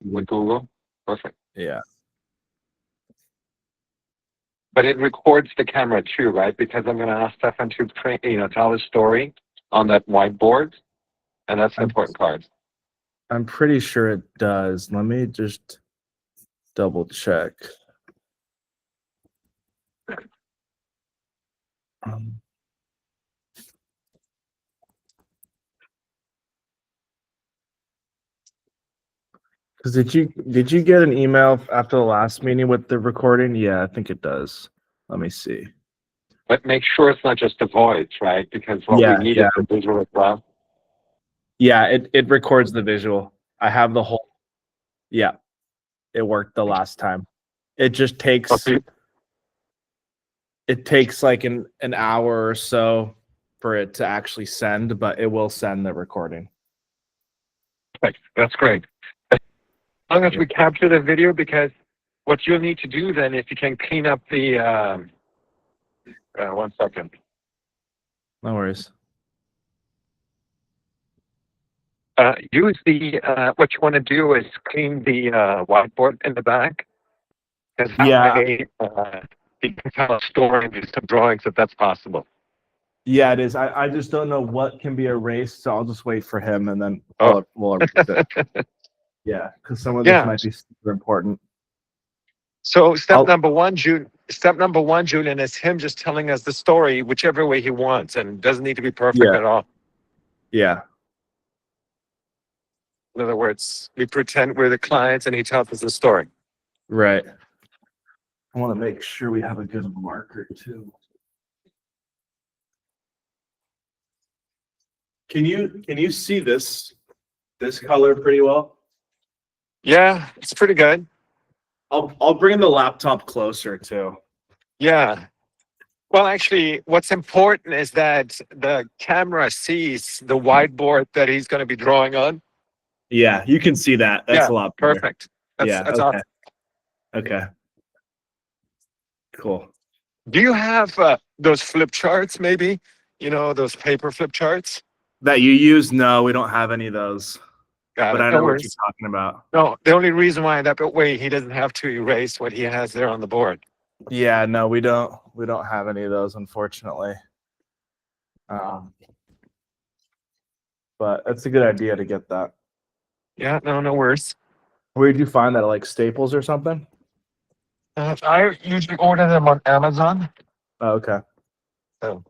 with Google. Perfect. Yeah. But it records the camera too, right? Because I'm going to ask Stefan to tell his story on that whiteboard, and that's an I'm, important part. I'm pretty sure it does. Let me just double check. Because did you get an email after the last meeting with the recording? Yeah, I think it does. Let me see. But make sure it's not just the voice, right? Because what we need is the visual as well. Yeah, it records the visual. I have the whole. Yeah, it worked the last time. It just takes. Okay. It takes like an hour or so for it to actually send, but it will send the recording. That's great. As long as we capture the video, because what you'll need to do then, if you can clean up the 1 second. No worries. Use the what you want to do is clean the whiteboard in the back. Yeah. You can kind of store and do some drawings if that's possible. Yeah, it is. I just don't know what can be erased, so I'll just wait for him and then we'll erase it. Yeah, because some of this might be super important. So step number one, Julian, is him just telling us the story whichever way he wants, and doesn't need to be perfect at all. Yeah. In other words, we pretend we're the clients and he tells us the story. Right. I want to make sure we have a good marker too. Can you see this color pretty well? Yeah, it's pretty good. I'll bring the laptop closer too. Yeah. Well, actually, what's important is that the camera sees the whiteboard that he's going to be drawing on. Yeah, you can see that. That's a lot better. Perfect. That's okay. awesome. Okay. Cool. Do you have those flip charts, maybe? Those paper flip charts? That you use? No, we don't have any of those. Got but it. I know what you're talking about. No, the only reason why that way he doesn't have to erase what he has there on the board. Yeah, no, we don't have any of those, unfortunately. But that's a good idea to get that. Yeah, no worries. Where did you find that? Like Staples or something? I usually order them on Amazon. Oh, okay. So,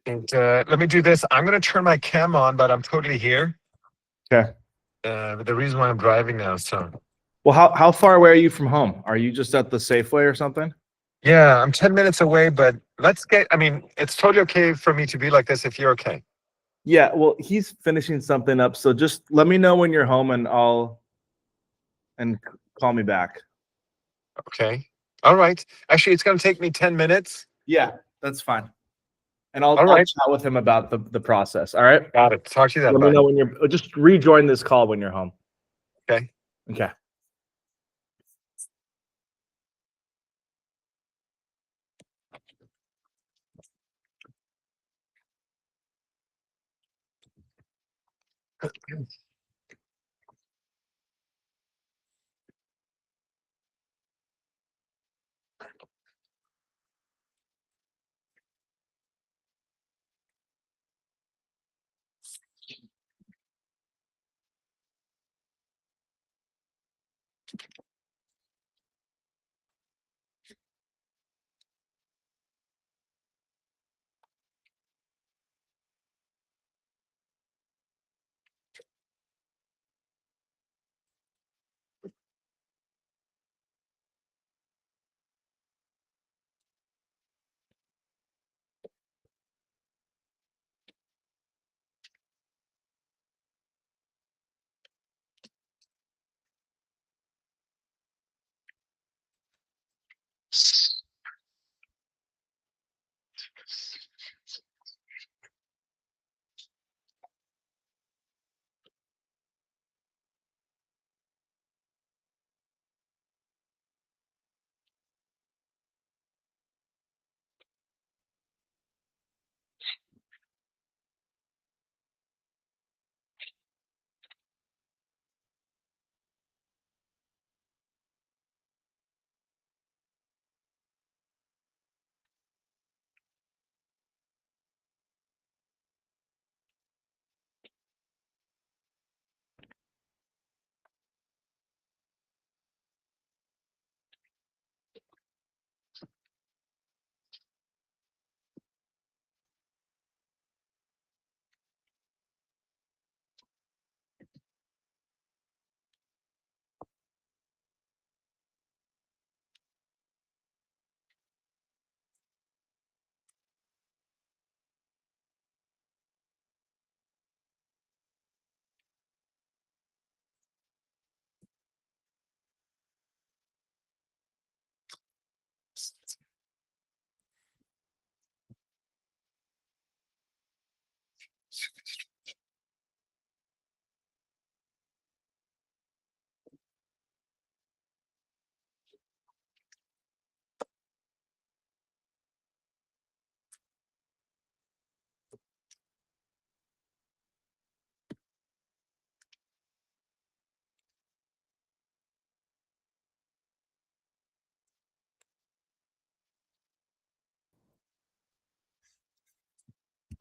and let me do this. I'm going to turn my cam on, but I'm totally here. Okay. The reason why I'm driving now, so. Well, how far away are you from home? Are you just at the Safeway or something? Yeah, I'm 10 minutes away, but it's totally okay for me to be like this if you're okay. Yeah, well, he's finishing something up, so just let me know when you're home and call me back. Okay. All right. Actually, it's going to take me 10 minutes. Yeah, that's fine. And I'll chat with him about the process. All right. Got it. Talk to you then. Let me know when you're. Just rejoin this call when you're home. Okay. Okay.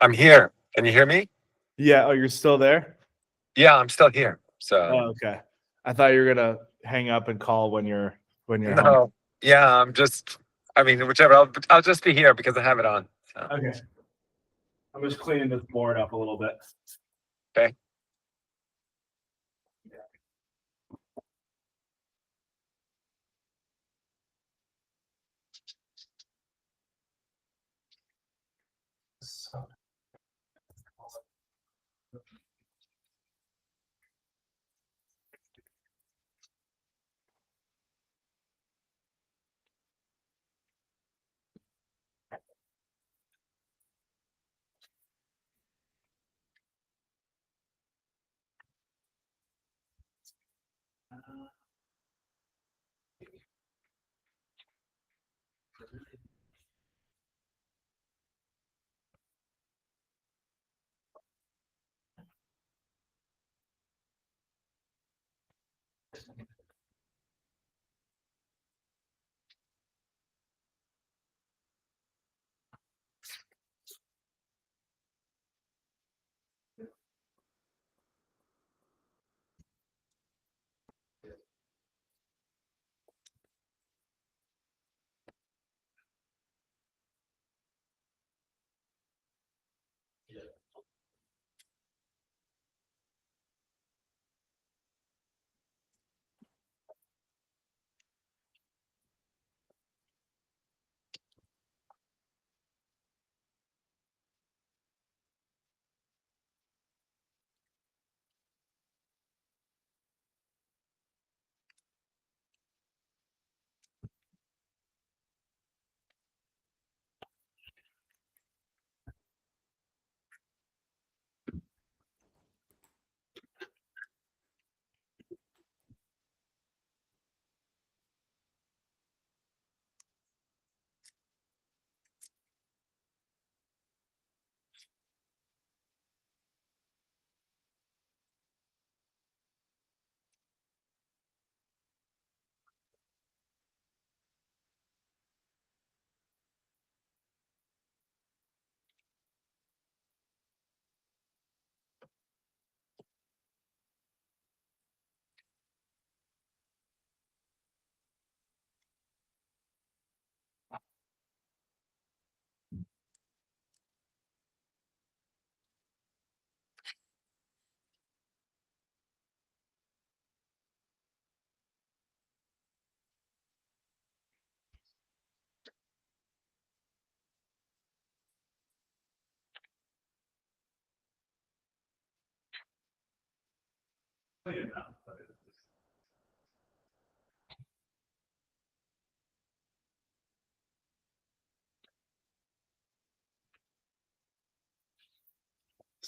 I'm here. Can you hear me? Yeah. Oh, you're still there? Yeah, I'm still here. So Oh, okay. I thought you were gonna hang up and call when you're home. no, yeah, I mean, whichever. I'll just be here because I have it on. So. Okay. I'm just cleaning this board up a little bit. Okay.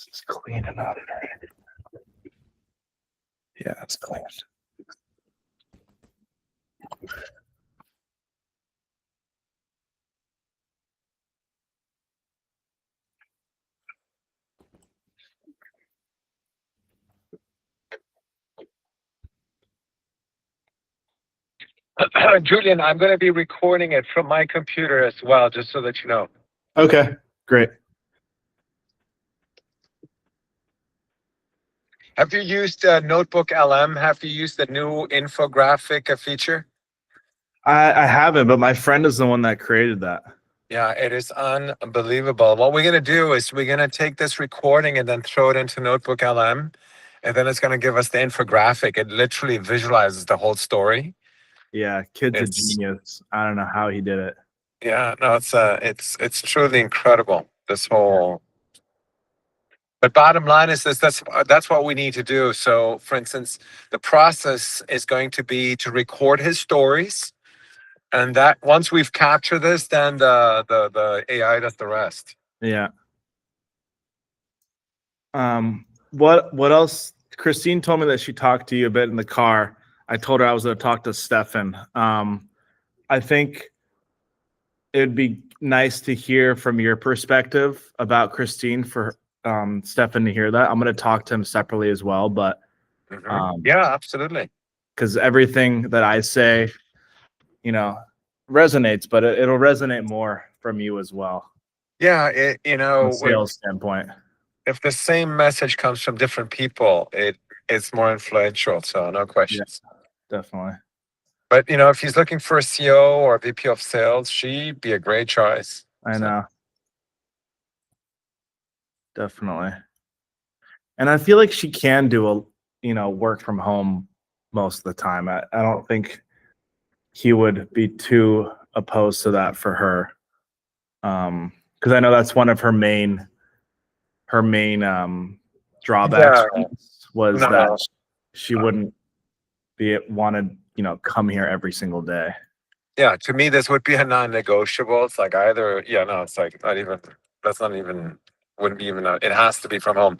It's clean and out. Yeah, it's clean. Julian, I'm going to be recording it from my computer as well, just so that you know. Okay, great. Have you used Notebook LM? Have you used the new infographic feature? I haven't, but my friend is the one that created that. Yeah, it is unbelievable. What we're going to do is we're going to take this recording and then throw it into Notebook LM, and then it's going to give us the infographic. It literally visualizes the whole story. Yeah, kid's a genius. I don't know how he did it. Yeah, no, it's truly incredible. This whole. But bottom line is this: that's what we need to do. So, for instance, the process is going to be to record his stories, and that once we've captured this, then the AI does the rest. Yeah. What else? Christine told me that she talked to you a bit in the car. I told her I was going to talk to Stefan. I think it'd be nice to hear from your perspective about Christine for Stefan to hear that. I'm going to talk to him separately as well, but yeah, absolutely. Because everything that I say, resonates, but it'll resonate more from you as well. Yeah, from a sales standpoint. if the same message comes from different people, it's more influential. So no Yeah, questions. definitely. But if he's looking for a CO or a VP of sales, she'd be a great choice. I So, know. Definitely. And I feel like she can do work from home most of the time. I don't think he would be too opposed to that for her. Because I know that's one of her main drawbacks yeah, was that no, she wouldn't be wanted, come here every single day. yeah. To me, this would be a non-negotiable. It's like either, yeah, no, it's like not even. That's not even. Wouldn't be even. It has to be from home,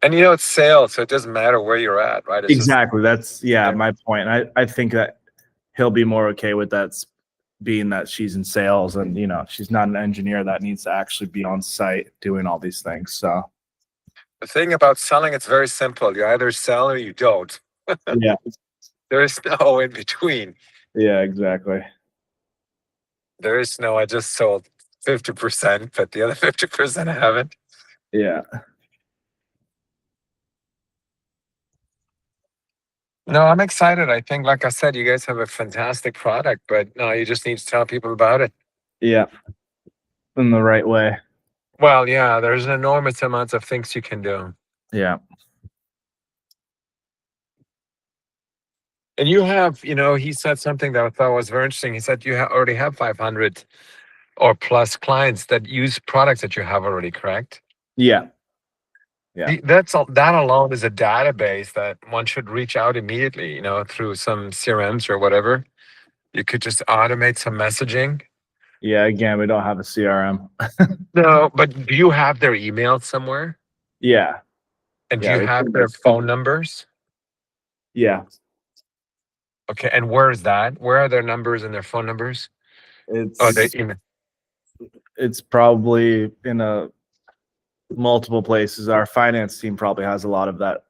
and it's sales, so it doesn't matter where you're at, right? It's just Exactly. That's my point. I think that he'll be more okay with that being that she's in sales and she's not an engineer that needs to actually be on site doing all these things. So the thing about selling. It's very simple. You either sell or you don't. yeah, There is no in between. yeah, exactly. There is no. I just sold 50%, but the other 50% I haven't. Yeah, No, I'm excited. I think, like I said, you guys have a fantastic product, but no, you just need to tell people about it. yeah, in the right way. Well, yeah, there's an enormous amount of things you can do. Yeah, And you have, he said something that I thought was very interesting. He said you already have 500 or plus clients that use products that you have already, correct? yeah, yeah, That alone is a database that one should reach out immediately, through some CRMs or whatever. You could just automate some messaging. yeah. Again, we don't have a CRM. No, but do you have their email somewhere? Yeah, And do yeah, you have their phone numbers? yeah. Okay, and where is that? Where are their numbers and their phone numbers? Oh, they It's email. it's probably in a multiple places. Our finance team probably has a lot of that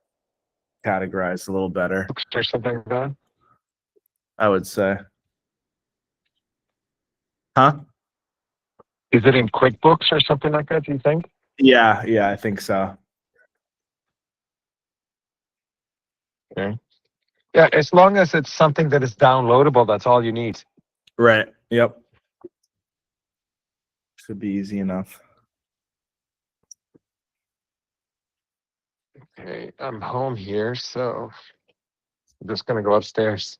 categorized a little better, Or something like that. I would say. Huh? Is it in QuickBooks or something like that? Do you think? Yeah, yeah, I think so. Okay. Yeah, as long as it's something that is downloadable, that's all you need. Right. Yep. Should be easy enough. Okay, I'm home here, so I'm just gonna go upstairs.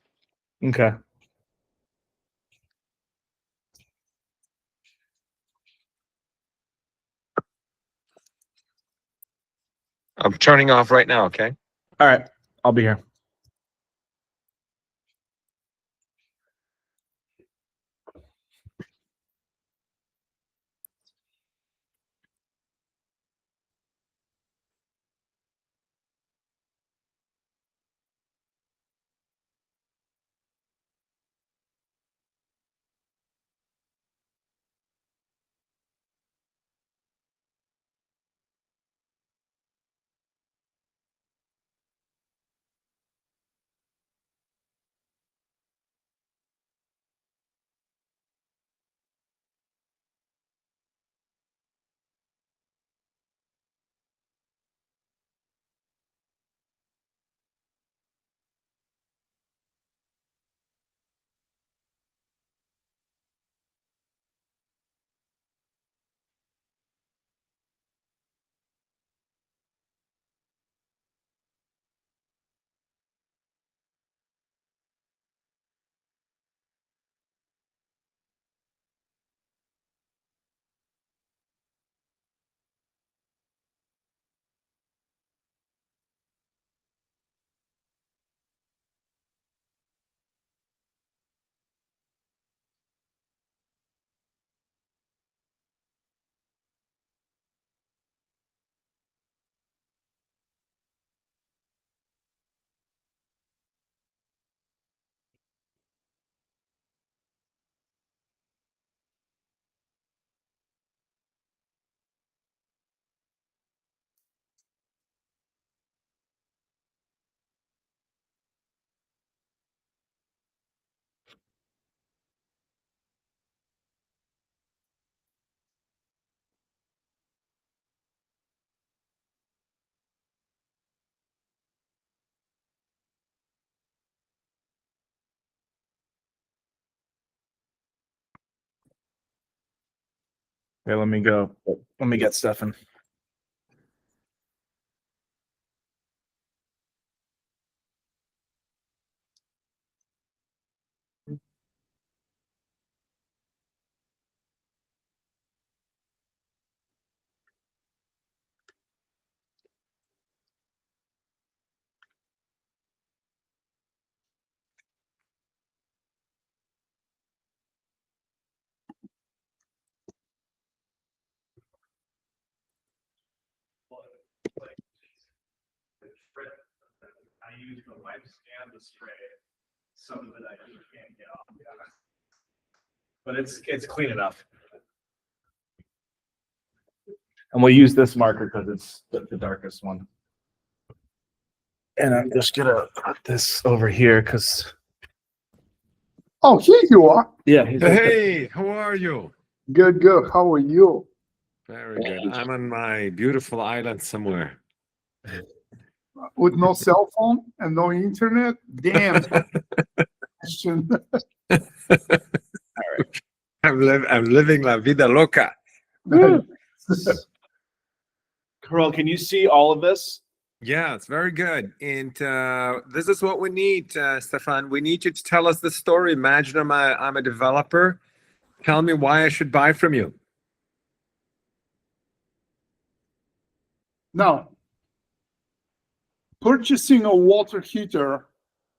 Okay. I'm turning off right now. Okay. All right. I'll be here. Okay, let me go. Let me get Stefan. I use the wipes and the spray. Some of it I just can't get off. But it's clean enough. And we'll use this marker because it's the darkest one. And I'm just gonna put this over here because Oh, here you are. yeah, he's Hey, how are you? Good, good. How are you? Very good. I'm on my beautiful island somewhere. With no cell phone and no internet? Damn. I'm living la vida loca. Harald, can you see all of this? Yeah, it's very good. And this is what we need, Stefan. We need you to tell us the story. Imagine I'm a developer. Tell me why I should buy from you. Now, purchasing a water heater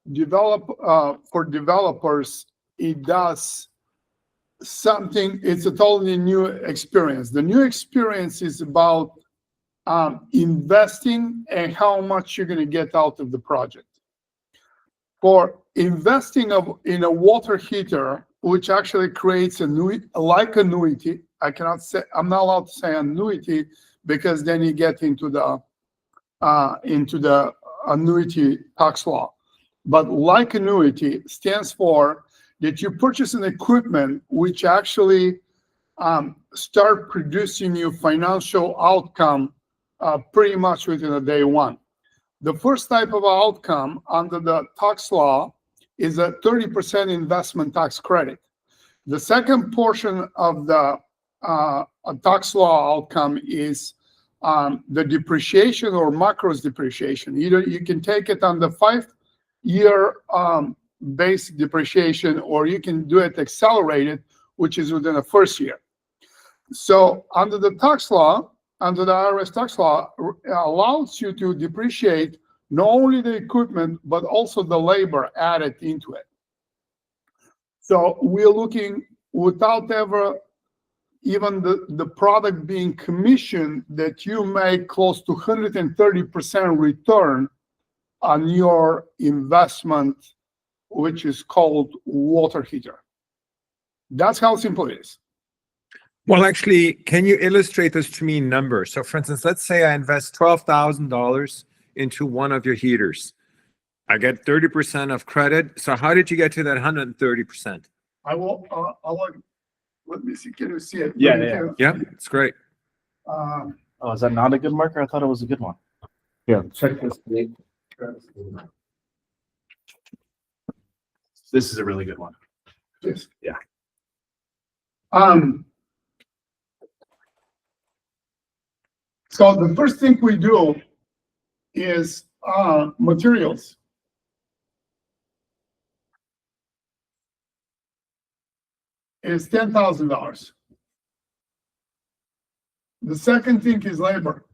for developers, it does something. It's a totally new experience. The new experience is about investing and how much you're going to get out of the project. For investing in a water heater, which actually creates annuity. I cannot say, I'm not allowed to say annuity because then you get into the annuity tax law. But like annuity stands for that you purchase an equipment which actually start producing you financial outcome pretty much within a day one. The first type of outcome under the tax law is a 30% investment tax credit. The second portion of the tax law outcome is the depreciation or macros depreciation. Either you can take it on the 5-year base depreciation, or you can do it accelerated, which is within the first year. So under the tax law, under the IRS tax law, allows you to depreciate not only the equipment, but also the labor added into it. So we're looking without ever even the product being commissioned that you make close to 130% return on your investment, which is called water heater. That's how simple it is. Well, actually, can you illustrate this to me in numbers? So, for instance, let's say I invest $12,000 into one of your heaters. I get 30% of credit. So, how did you get to that 130%? Let me see. Can you see it? Yeah. Yeah, it's great. Oh, is that not a good marker? I thought it was a good one. Yeah, check this. This is a really good one. Yes. Yeah. So the first thing we do is materials. Is $10,000. The second thing is labor.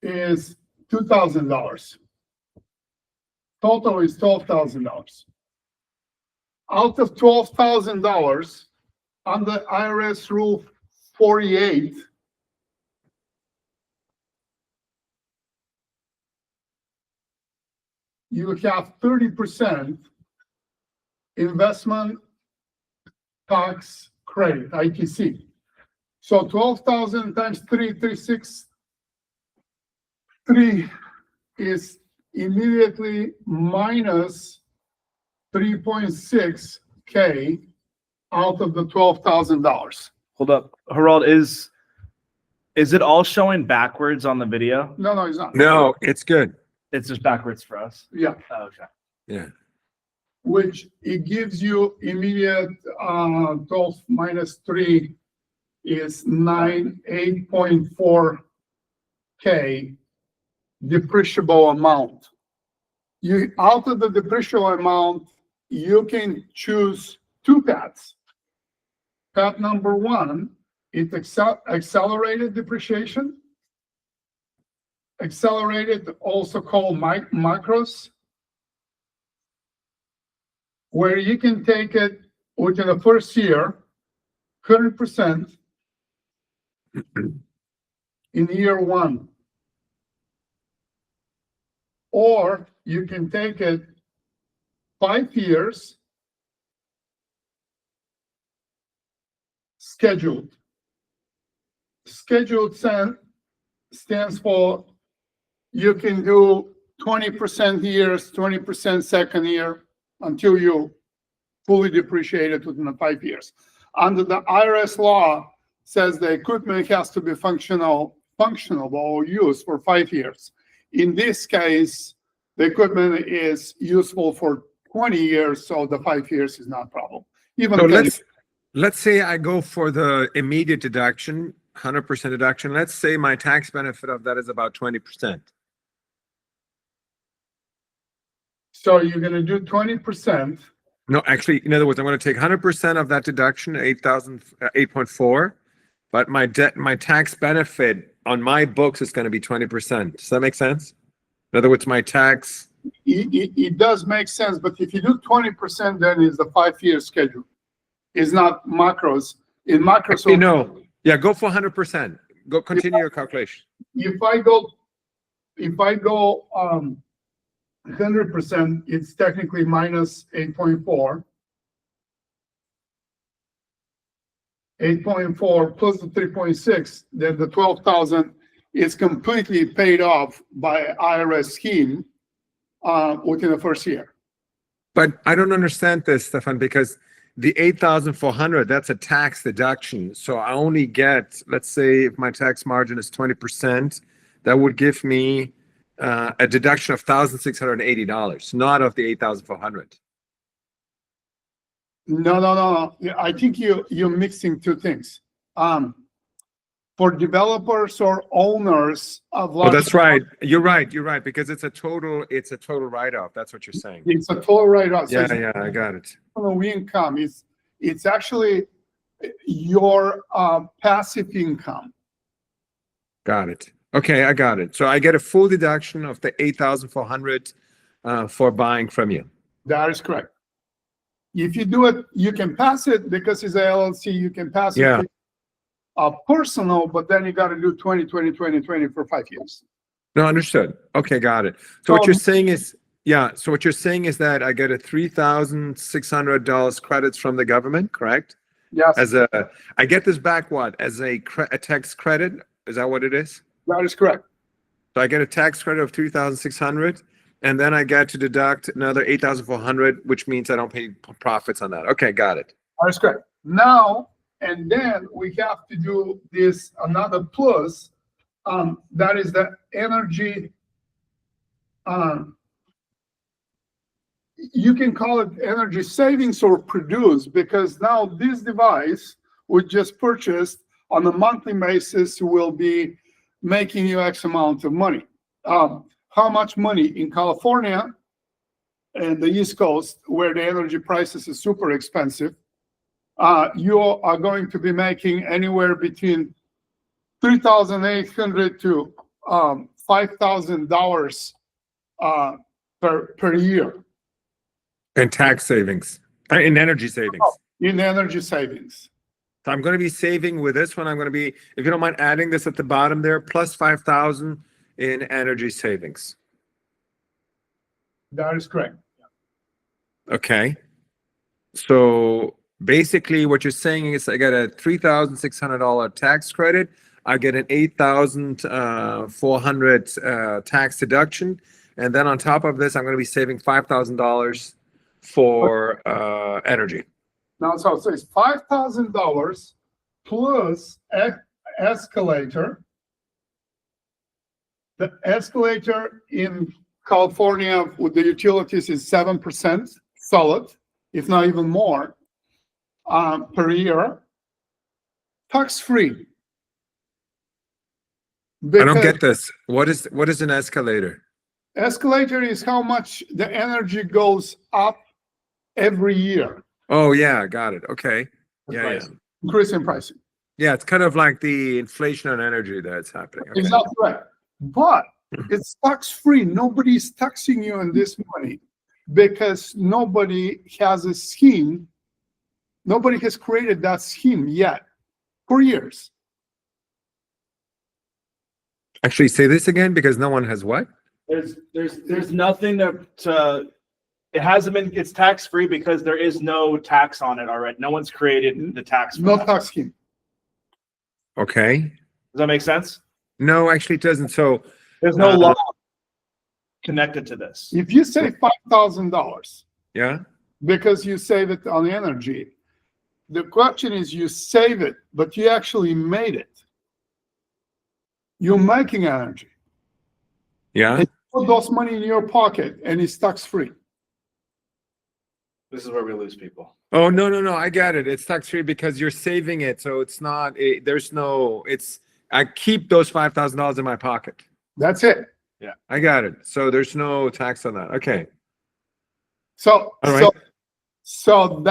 Is $2,000. Total is $12,000. Out of $12,000, under IRS Rule 48, you have 30% investment tax credit, ITC. So 12,000 times 3,363 is immediately minus 3.6K out of the $12,000. Hold up, Harald, is it all showing backwards on the video? No, it's not. No, it's good. It's just backwards for us. Yeah. Oh, okay. Yeah. which it gives you immediate 12 minus 3 is 8.4K depreciable amount. You out of the depreciable amount, you can choose two paths. Path number one is accelerated depreciation. Accelerated, also called macros, where you can take it within the first year, 100% in year one. Or you can take it 5 years scheduled. Scheduled stands for you can do 20% years, 20% second year until you fully depreciate it within the 5 years. Under the IRS law, says the equipment has to be functional or used for 5 years. In this case, the equipment is useful for 20 years, so the 5 years is not a problem. Even so let's say I go for the immediate deduction, 100% deduction. Let's say my tax benefit of that is about 20%. So you're going to do 20%. No, actually, in other words, I'm going to take 100% of that deduction, 8.4, but my tax benefit on my books is going to be 20%. Does that make sense? In other words, my tax. It does make sense, but if you do 20%, then it's the 5-year schedule. It's not macros. In macros, Actually, no. Yeah, go for 100%. Go continue your calculation. If I go 100%, it's technically minus 8.4. 8.4 plus the 3.6, then the 12,000 is completely paid off by IRS scheme within the first year. But I don't understand this, Stefan, because the 8,400, that's a tax deduction. So I only get, let's say if my tax margin is 20%, that would give me a deduction of $1,680, not of the 8,400. No. I think you're mixing two things. For developers or owners of Oh, that's right. You're right, because it's a total write-off. That's what you're saying. It's a total write-off. So Yeah, I got it. income. It's actually your passive income. Got it. Okay, I got it. So I get a full deduction of the 8,400 for buying from you. That is correct. If you do it, you can pass it because it's a LLC. You can pass it to personal, but then you got to do 20 for 5 years. No, understood. Okay, got it. So what you're saying is, so what you're saying is that I get a $3,600 credits from the government, correct? Yes. I get this back what? As a tax credit? Is that what it is? That is correct. So I get a tax credit of 3,600, and then I get to deduct another 8,400, which means I don't pay profits on that. Okay, got it. That is correct. Now, and then we have to do this another plus. That is the energy. You can call it energy savings or produce, because now this device we just purchased on a monthly basis will be making you X amount of money. How much money in California and the East Coast, where the energy prices is super expensive, you are going to be making anywhere between $3,800 to $5,000 per year. In tax savings, in energy savings. In energy savings. So I'm going to be saving with this one. I'm going to be, if you don't mind adding this at the bottom there, plus 5,000 in energy savings. That is correct. Okay. So basically what you're saying is I get a $3,600 tax credit. I get an $8,400 tax deduction. And then on top of this, I'm going to be saving $5,000 for energy. Now, so it's $5,000 plus escalator. The escalator in California with the utilities is 7%. solid, if not even more, per year, tax-free. I don't get this. What is an escalator? Escalator is how much the energy goes up every year. Oh yeah, got it. Okay. Yeah, yeah. Price. Increase in pricing. Yeah, it's kind of like the inflation on energy that's happening. Okay. Exactly right. But it's tax-free. Nobody's taxing you on this money because nobody has a scheme. Nobody has created that scheme yet for years. Actually, say this again because no one has what? There's nothing that it hasn't been. It's tax free because there is no tax on it already. No one's created the tax. No tax scheme. Okay. Does that make sense? No, actually, it doesn't. So There's no law connected to this. If you save $5,000 yeah. because you save it on energy, the question is you save it, but you actually made it. You're making energy. Yeah. And you put those money in your pocket and it's tax-free. This is where we lose people. Oh no! I get it. It's tax free because you're saving it, so it's not. There's no. It's. I keep those $5,000 in my pocket. That's it. Yeah, I got it. So there's no tax on that. Okay. So, All right. so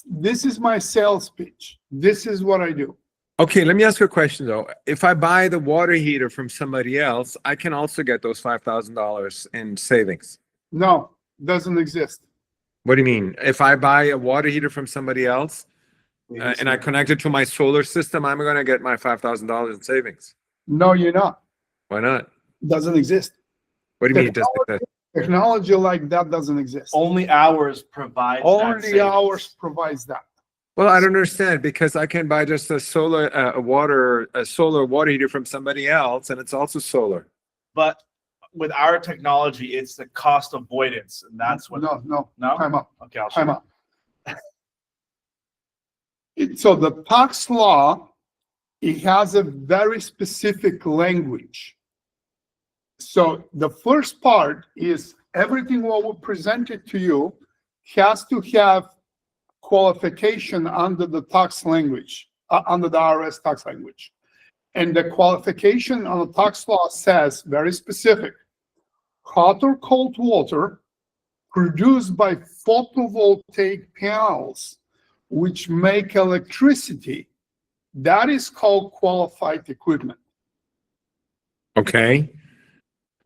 this is my sales pitch. This is what I do. Okay. Let me ask you a question though. If I buy the water heater from somebody else, I can also get those $5,000 in savings. No, doesn't exist. What do you mean? If I buy a water heater from somebody else and I connect it to my solar system, I'm going to get my $5,000 in savings. No, you're not. Why not? Doesn't exist. What do you mean it doesn't exist? Technology like that doesn't exist. Only ours provides. Only ours provides that. Well, I don't understand because I can buy just a solar water heater from somebody else, and it's also solar. But with our technology, it's the cost avoidance, and that's what. No. No? Time up. Okay, I'll Time up. So the tax law, it has a very specific language. So the first part is everything what we presented to you has to have qualification under the tax language, under the IRS tax language. And the qualification on the tax law says very specific, hot or cold water produced by photovoltaic panels, which make electricity, that is called qualified equipment. Okay.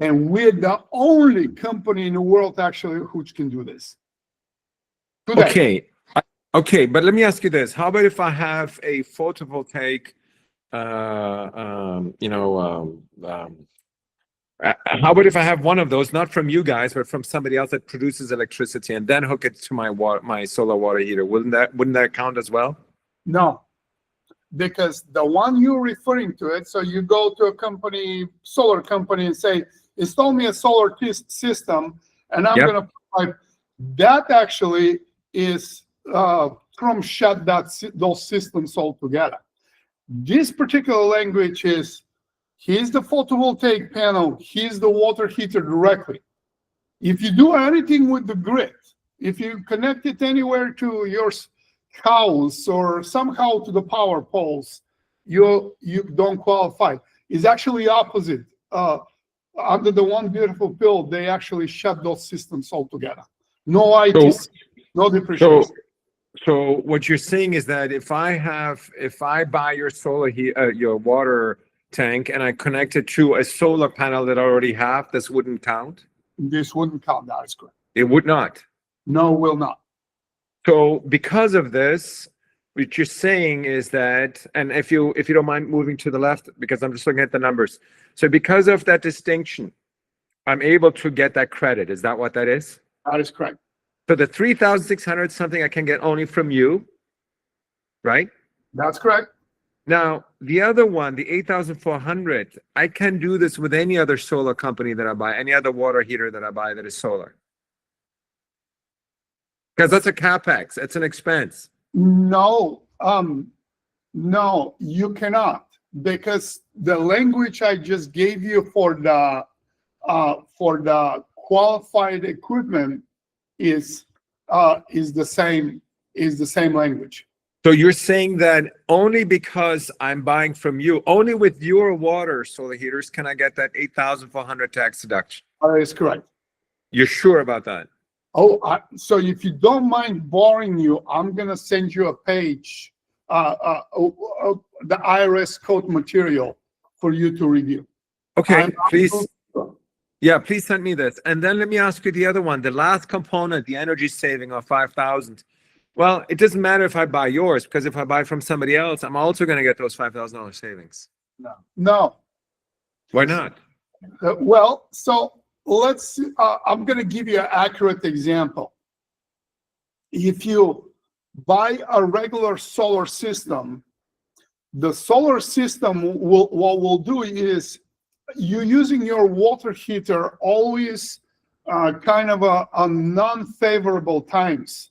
And we're the only company in the world actually which can do this. Today. Okay. Okay, but let me ask you this. How about if I have a photovoltaic, how about if I have one of those, not from you guys, but from somebody else that produces electricity and then hook it to my solar water heater? Wouldn't that count as well? No, because the one you're referring to it, so you go to a company, solar company, and say, install me a solar system, and I'm going to provide, that actually is shut those systems altogether. This particular language is, here's the photovoltaic panel, here's the water heater directly. If you do anything with the grid, if you connect it anywhere to your house or somehow to the power poles, you don't qualify. It's actually opposite. Under the One Beautiful Bill, they actually shut those systems altogether. No IT, no depreciation. So what you're saying is that if I buy your your water tank and I connect it to a solar panel that I already have, this wouldn't count? This wouldn't count, that is correct. It would not? No, will not. So because of this, what you're saying is that, and if you don't mind moving to the left, because I'm just looking at the numbers. So because of that distinction, I'm able to get that credit. Is that what that is? That is correct. So the 3,600 something I can get only from you, right? That's correct. Now, the other one, the 8,400, I can do this with any other solar company that I buy, any other water heater that I buy that is solar. Because that's a CapEx, it's an expense. No, no, you cannot, because the language I just gave you for the qualified equipment is is the same language. So you're saying that only because I'm buying from you, only with your water solar heaters, can I get that 8,400 tax deduction? That is correct. You're sure about that? Oh, so if you don't mind boring you, I'm gonna send you a page, the IRS code material for you to review. Okay, please. Yeah, please send me this. And then let me ask you the other one, the last component, the energy saving of 5,000. Well, it doesn't matter if I buy yours, because if I buy from somebody else, I'm also going to get those $5,000 savings. No. Why not? Well, so let's, I'm gonna give you an accurate example. If you buy a regular solar system, the solar system what will do is you're using your water heater always kind of a non-favorable times.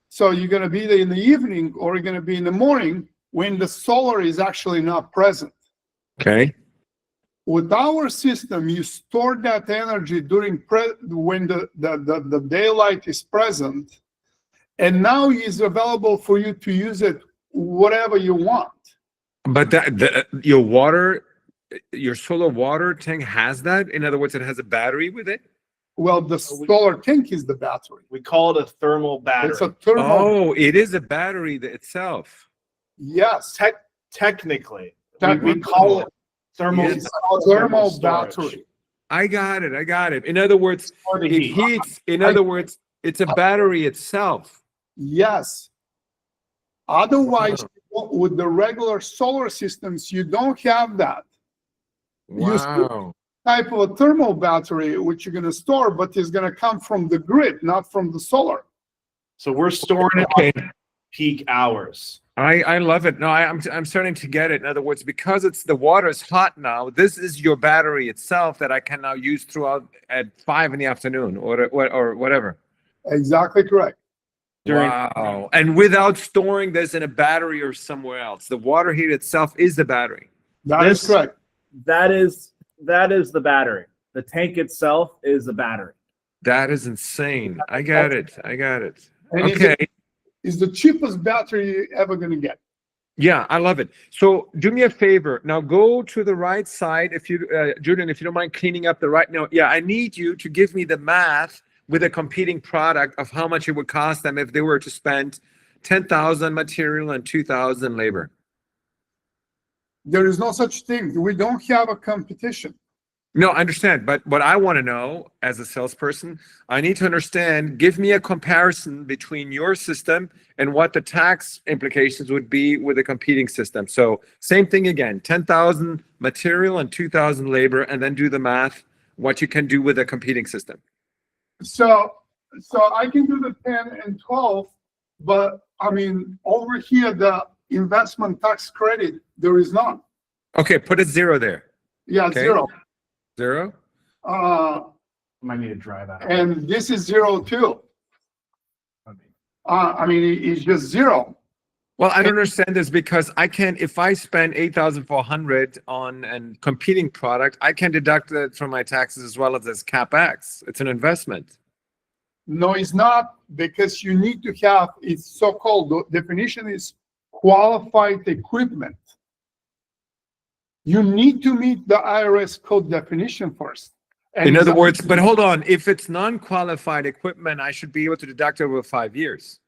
So you're going to be there in the evening or you're going to be in the morning when the solar is actually not present. Okay. With our system, you store that energy during when the daylight is present, and now it's available for you to use it whatever you want. But your solar water tank has that? In other words, it has a battery with it? Well, the solar tank is the battery. We call it a thermal battery. It's a thermal. Oh, it is a battery itself. Yes. Technically, Technically. we call it thermal, Yes. Thermal storage. battery. I got it. In other words, For the it heat. heats. In other words, it's a battery itself. Yes. Otherwise, with the regular solar systems, you don't have that. Wow. Type of a thermal battery, which you're going to store, but it's going to come from the grid, not from the solar. So we're storing it Okay. at peak hours. I love it. No, I'm starting to get it. In other words, because the water is hot now, this is your battery itself that I can now use throughout at 5 p.m. or whatever. Exactly correct. Wow. And without storing this in a battery or somewhere else, the water heater itself is the battery. That is correct. That is the battery. The tank itself is the battery. That is insane. I got it. And Okay. it's the cheapest battery you're ever going to get. Yeah, I love it. So do me a favor. Now go to the right side. If you, Julian, if you don't mind cleaning up the right note. Yeah, I need you to give me the math with a competing product of how much it would cost them if they were to spend 10,000 material and 2,000 labor. There is no such thing. We don't have a competition. No, I understand. But what I want to know as a salesperson, I need to understand, give me a comparison between your system and what the tax implications would be with a competing system. So same thing again, 10,000 material and 2,000 labor, and then do the math, what you can do with a competing system. So I can do the 10 and 12, but I mean, over here, the investment tax credit, there is none. Okay, put a 0 there. Yeah, Okay. 0. 0? Might need to dry that. And this is 0 too. I mean, it's just 0. Well, I don't understand this because I can, if I spend 8,400 on a competing product, I can deduct it from my taxes as well as CapEx. It's an investment. No, it's not, because you need to have, it's so-called, the definition is qualified equipment. You need to meet the IRS code definition first. And In other words, but hold on, if it's non-qualified equipment, I should be able to deduct over 5 years.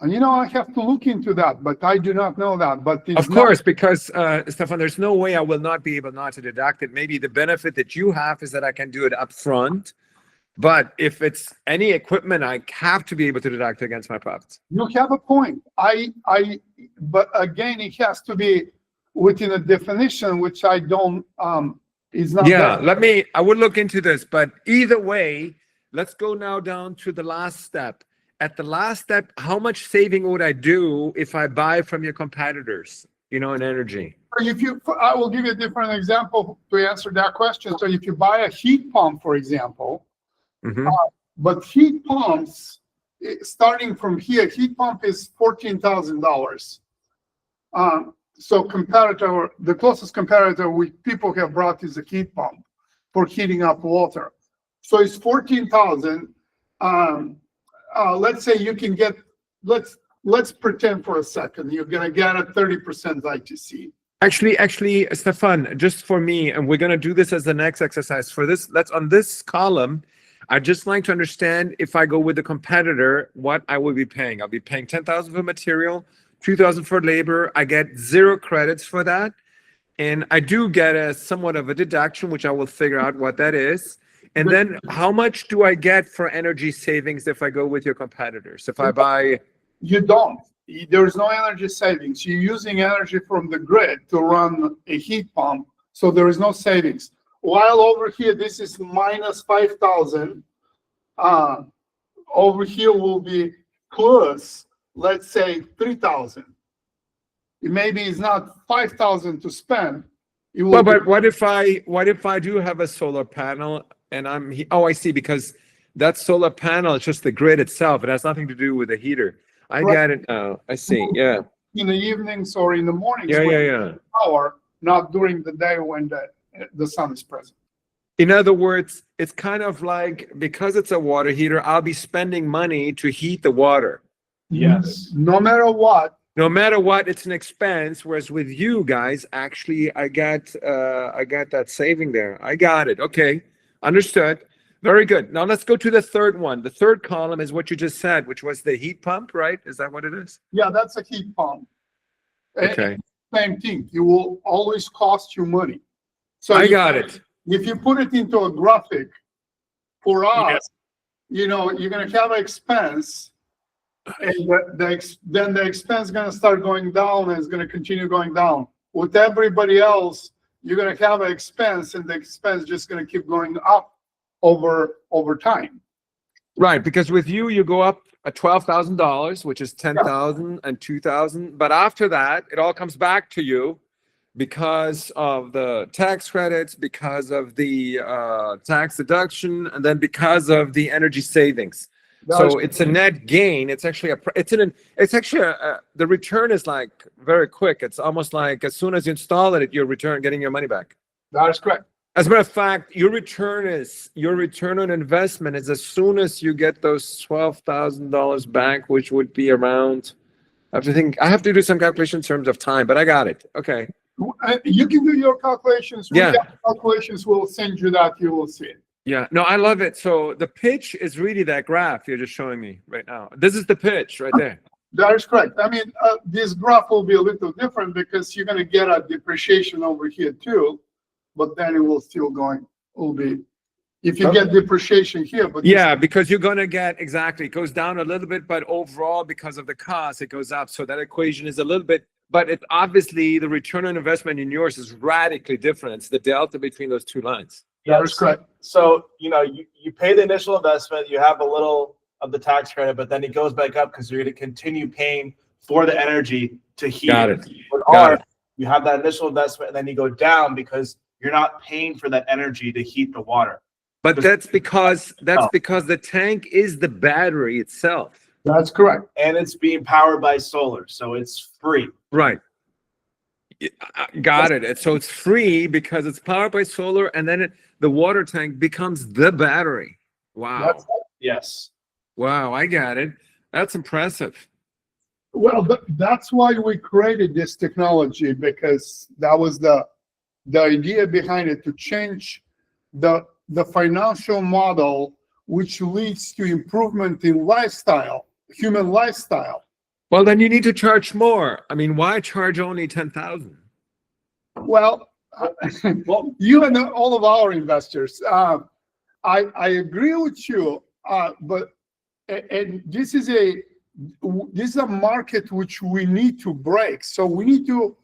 And I have to look into that, but I do not know that. But it's Of course, because Stefan, there's no way I will not be able not to deduct it. Maybe the benefit that you have is that I can do it up front. But if it's any equipment, I have to be able to deduct against my profits. You have a point. But again, it has to be within a definition, which I don't, is not. Yeah, there. I would look into this, but either way, let's go now down to the last step. At the last step, how much saving would I do if I buy from your competitors, in energy? I will give you a different example to answer that question. So if you buy a heat pump, for example, but heat pumps, starting from here, heat pump is $14,000. So the closest comparator people have brought is a heat pump for heating up water. So it's 14,000. Let's say you can get, let's pretend for a second you're gonna get a 30% ITC. Actually, Stefan, just for me, and we're gonna do this as the next exercise. For this, let's on this column, I'd just like to understand if I go with the competitor, what I will be paying. I'll be paying 10,000 for material, 2,000 for labor. I get 0 credits for that. And I do get a somewhat of a deduction, which I will figure out what that is. And then how much do I get for energy savings if I go with your competitors? If I buy... You don't. There's no energy savings. You're using energy from the grid to run a heat pump, so there is no savings. While over here, this is minus 5,000. Over here will be plus, let's say, 3,000. Maybe it's not 5,000 to spend. It will Well, but what if I do have a solar panel and I see, because that solar panel is just the grid itself. It has nothing to do with the heater. I get it now. I see. Yeah. In the evenings or in the mornings. Yeah. Power, not during the day when the sun is present. In other words, it's kind of like, because it's a water heater, I'll be spending money to heat the water. Yes. No matter what. No matter what, it's an expense. Whereas with you guys, actually, I got that saving there. I got it. Okay, understood. Very good. Now let's go to the third one. The third column is what you just said, which was the heat pump, right? Is that what it is? Yeah, that's a heat pump. Okay. Same thing. It will always cost you money. So I got it. If you put it into a graphic, for us, Yes. you're going to have an expense, and then the expense is going to start going down and it's going to continue going down. With everybody else, you're going to have an expense, and the expense is just going to keep going up over time. Right, because with you go up at $12,000, which is 10,000 and 2,000. But after that, it all comes back to you because of the tax credits, because of the tax deduction, and then because of the energy savings. So it's a net gain. It's actually the return is like very quick. It's almost like as soon as you install it, you're getting your money back. That is correct. As a matter of fact, your return on investment is as soon as you get those $12,000 back, which would be around. I have to do some calculation in terms of time, but I got it. Okay. You can do your calculations. Yeah. Calculations will send you that. You will see it. Yeah. No, I love it. So the pitch is really that graph you're just showing me right now. This is the pitch right there. That is correct. I mean, this graph will be a little different because you're going to get a depreciation over here too, but then it will still be, if you get depreciation here. But yeah, because you're going to get, exactly, it goes down a little bit, but overall, because of the cost, it goes up. So that equation is a little bit, but it obviously the return on investment in yours is radically different. It's the delta between those two lines. Yeah, that's correct. So, you pay the initial investment, you have a little of the tax credit, but then it goes back up because you're going to continue paying for the energy to heat. Got it. With ours, you have that initial investment and then you go down because you're not paying for that energy to heat the water. But that's because the tank is the battery itself. That's correct. And it's being powered by solar, so it's free. Right. Got it. So it's free because it's powered by solar, and then the water tank becomes the battery. Wow. Yes. Wow, I got it. That's impressive. Well, that's why we created this technology, because that was the idea behind it, to change the financial model, which leads to improvement in human lifestyle. Well, then you need to charge more. I mean, why charge only 10,000? Well, you and all of our investors, I agree with you, but this is a market which we need to break. So we need to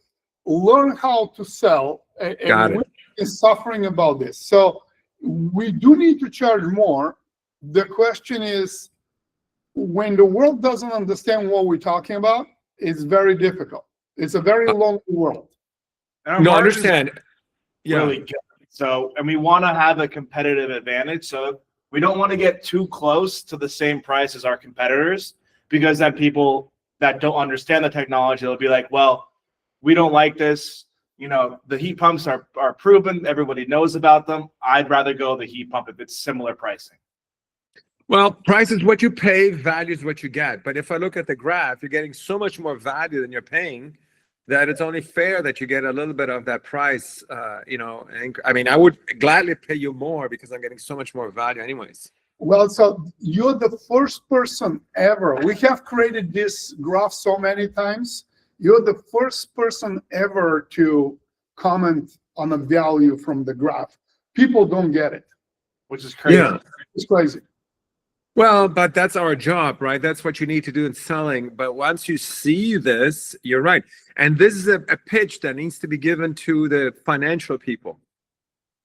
learn how to sell, and we're suffering about this. So we do need to charge more. The question is, when the world doesn't understand what we're talking about, it's very difficult. It's a very long world. No, I understand. Yeah. Really good. So, and we want to have a competitive advantage. So we don't want to get too close to the same price as our competitors, because then people that don't understand the technology, they'll be like, well, we don't like this. you know, the heat pumps are proven. Everybody knows about them. I'd rather go the heat pump if it's similar pricing. Well, price is what you pay, value is what you get. But if I look at the graph, you're getting so much more value than you're paying that it's only fair that you get a little bit of that price. You know, and I mean, I would gladly pay you more because I'm getting so much more value anyways. Well, so you're the first person ever. We have created this graph so many times. You're the first person ever to comment on a value from the graph. People don't get it. Which is crazy. Yeah. It's crazy. Well, but that's our job, right? That's what you need to do in selling. But once you see this, you're right. And this is a pitch that needs to be given to the financial people.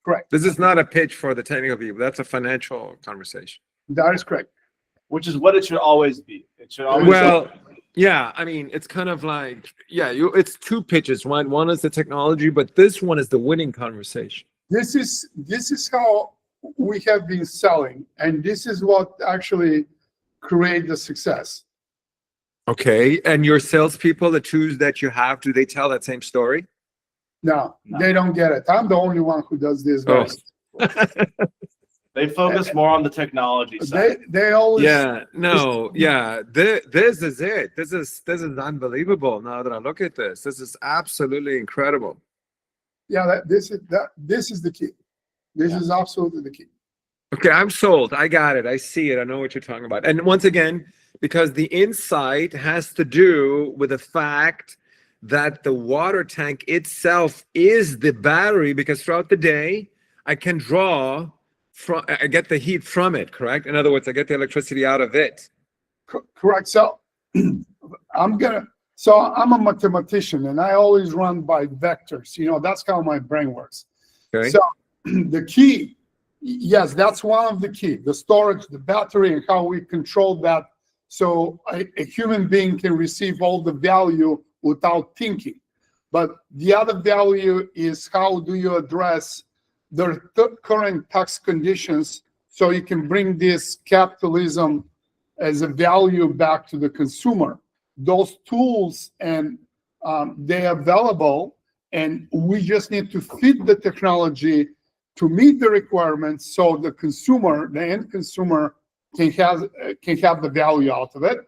Correct. This is not a pitch for the technical people. That's a financial conversation. That is correct. Which is what it should always be. It should always. Well, yeah. I mean, it's kind of like, yeah, it's two pitches. One is the technology, but this one is the winning conversation. This is how we have been selling, and this is what actually create the success. Okay. And your salespeople, the tools that you have, do they tell that same story? No, they don't get it. I'm the only one who does this. Oh. They focus more on the technology side. They always. Yeah, no, yeah. This is it. This is unbelievable. Now that I look at this is absolutely incredible. Yeah, this is the key. This is absolutely the key. Okay, I'm sold. I got it. I see it. I know what you're talking about. And once again, because the insight has to do with the fact that the water tank itself is the battery, because throughout the day, I can draw from, I get the heat from it, correct? In other words, I get the electricity out of it. Correct. So I'm a mathematician, and I always run by vectors. You know, that's how my brain works. Okay. So the key, yes, that's one of the key, the storage, the battery, and how we control that. So a human being can receive all the value without thinking. But the other value is how do you address the current tax conditions so you can bring this capitalism as a value back to the consumer. Those tools, and they're available, and we just need to fit the technology to meet the requirements so the consumer, the end consumer, can have the value out of it.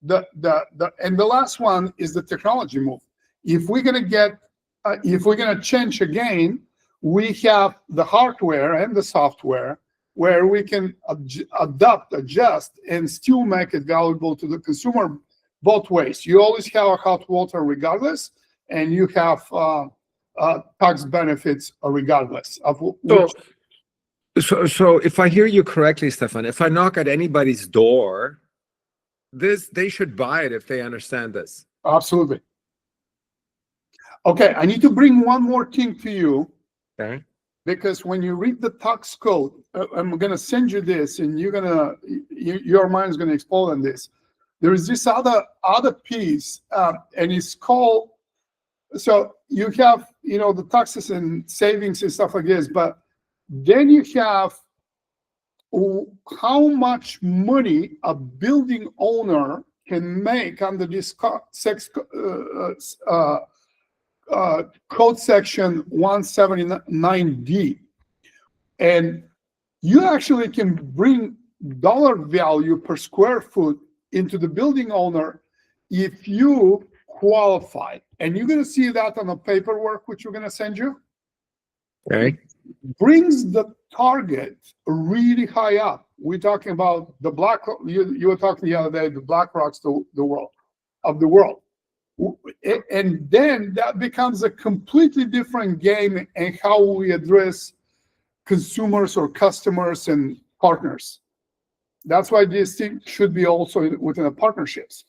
And the last one is the technology move. If we're gonna change again, we have the hardware and the software where we can adapt, adjust, and still make it valuable to the consumer both ways. You always have a hot water regardless, and you have tax benefits regardless of which. So if I hear you correctly, Stefan, if I knock at anybody's door, they should buy it if they understand this. Absolutely. Okay, I need to bring one more thing to you. Okay. Because when you read the tax code, I'm going to send you this, and your mind is going to explode on this. There is this other piece, and it's called. So you have, the taxes and savings and stuff like this, but then you have how much money a building owner can make under this code section 179D. And you actually can bring dollar value per square foot into the building owner if you qualify. And you're going to see that on the paperwork, which we're going to send you. Okay. Brings the target really high up. We're talking about the you were talking the other day, the BlackRocks of the world. And then that becomes a completely different game in how we address consumers or customers and partners. That's why this thing should be also within the partnerships.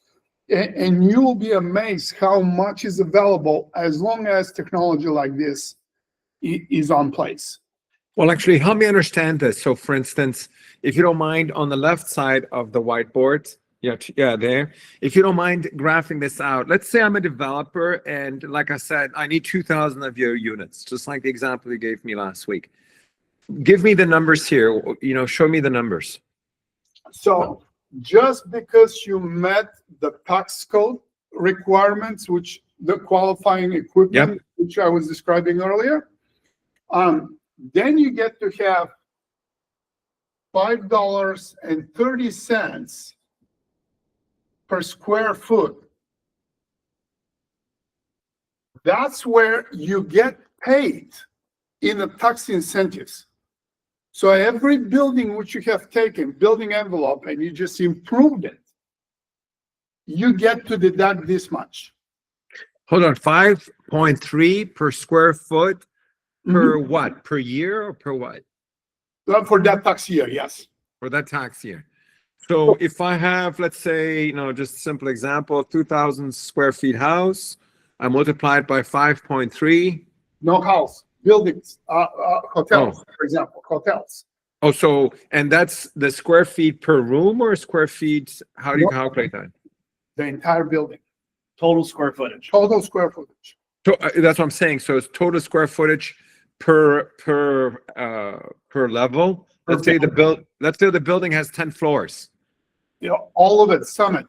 And you will be amazed how much is available as long as technology like this is on place. Well, actually, help me understand this. So, for instance, if you don't mind, on the left side of the whiteboard, there. If you don't mind graphing this out, let's say I'm a developer, and like I said, I need 2,000 of your units, just like the example you gave me last week. Give me the numbers here. Show me the numbers. So, just because you met the tax code requirements, which the qualifying equipment, which I was describing earlier, then you get to have $5.30 per square foot. That's where you get paid in the tax incentives. So every building which you have taken, building envelope, and you just improved it, you get to deduct this much. Hold on, 5.3 per square foot per what? Per year or per what? For that tax year, yes. For that tax year. So if I have, let's say, just a simple example, 2,000 square feet house, I multiply it by 5.3. No house, buildings, hotels, for example, hotels. Oh, so, and that's the square feet per room or square feet? How do you calculate that? The entire building. Total square footage. Total square footage. So that's what I'm saying. So it's total square footage per level. Let's say the building has 10 floors. All of it, summit.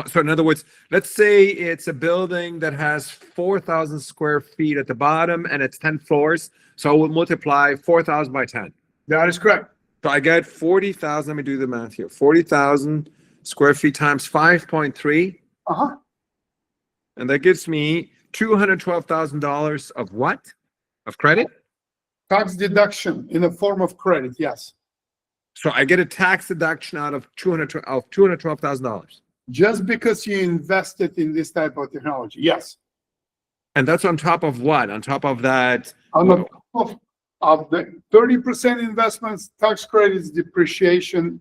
So in other words, let's say it's a building that has 4,000 square feet at the bottom and it's 10 floors. So I will multiply 4,000 by 10. That is correct. So I get 40,000. Let me do the math here. 40,000 square feet times 5.3. And that gives me $212,000 of what? Of credit? Tax deduction in the form of credit, yes. So I get a tax deduction out of $212,000. Just because you invested in this type of technology, yes. And that's on top of what? On top of that? On the top of the 30% investments, tax credits, depreciation,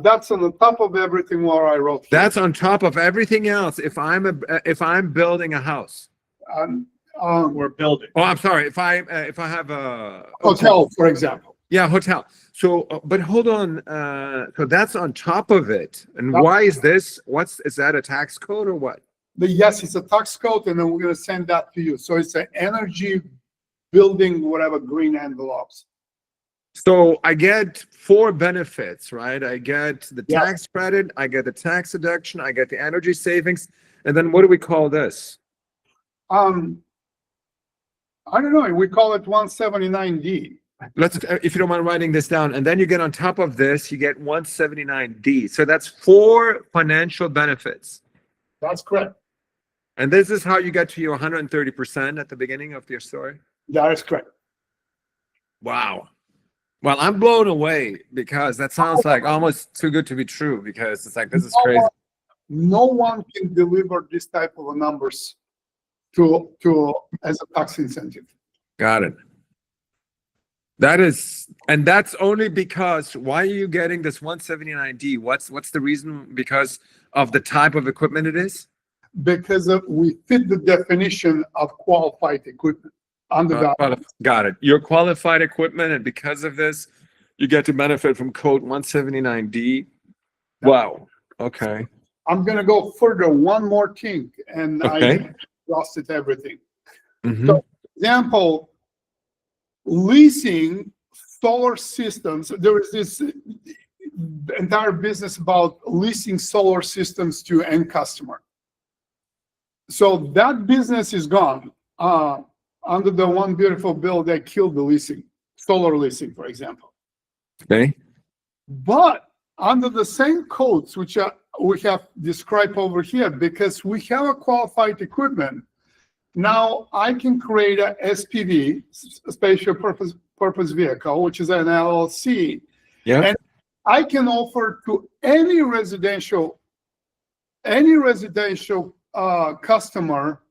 that's on the top of everything what I wrote here. That's on top of everything else. If I'm building a house. We're building. Oh, I'm sorry. If I have a hotel, for example. Yeah, hotel. So, but hold on. So that's on top of it. And why is this? Is that a tax code or what? Yes, it's a tax code, and then we're going to send that to you. So it's an energy building, whatever, green envelopes. So I get 4 benefits, right? I get the tax credit, I get the tax deduction, I get the energy savings, and then what do we call this? I don't know. We call it 179D. Let's, if you don't mind writing this down, and then you get on top of this, you get 179D. So that's 4 financial benefits. That's correct. And this is how you get to your 130% at the beginning of your story? That is correct. Wow. Well, I'm blown away because that sounds like almost too good to be true, because it's like, this is crazy. No one can deliver this type of numbers to as a tax incentive. Got it. That is, and that's only because, why are you getting this 179D? What's the reason? Because of the type of equipment it is? Because we fit the definition of qualified equipment under that. Got it. Your qualified equipment, and because of this, you get to benefit from code 179D. Wow. Okay. I'm going to go further. One more thing, and I exhausted everything. So, for example, leasing solar systems. There is this entire business about leasing solar systems to end customer. So that business is gone. Under the one beautiful bill, they killed the leasing, solar leasing, for example. Okay. But under the same codes, which we have described over here, because we have a qualified equipment, now I can create a SPV, special purpose vehicle, which is an LLC. Yeah. And I can offer to any residential customer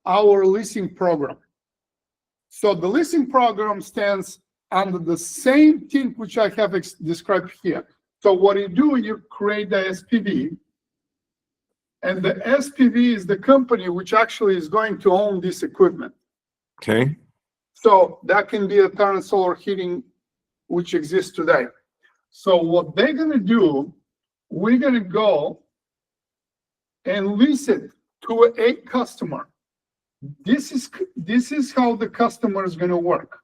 our leasing program. So the leasing program stands under the same thing which I have described here. So what you do, you create the SPV, and the SPV is the company which actually is going to own this equipment. Okay. So that can be a Terran Solar Heating, which exists today. So what they're going to do, we're going to go and lease it to a customer. This is how the customer is going to work.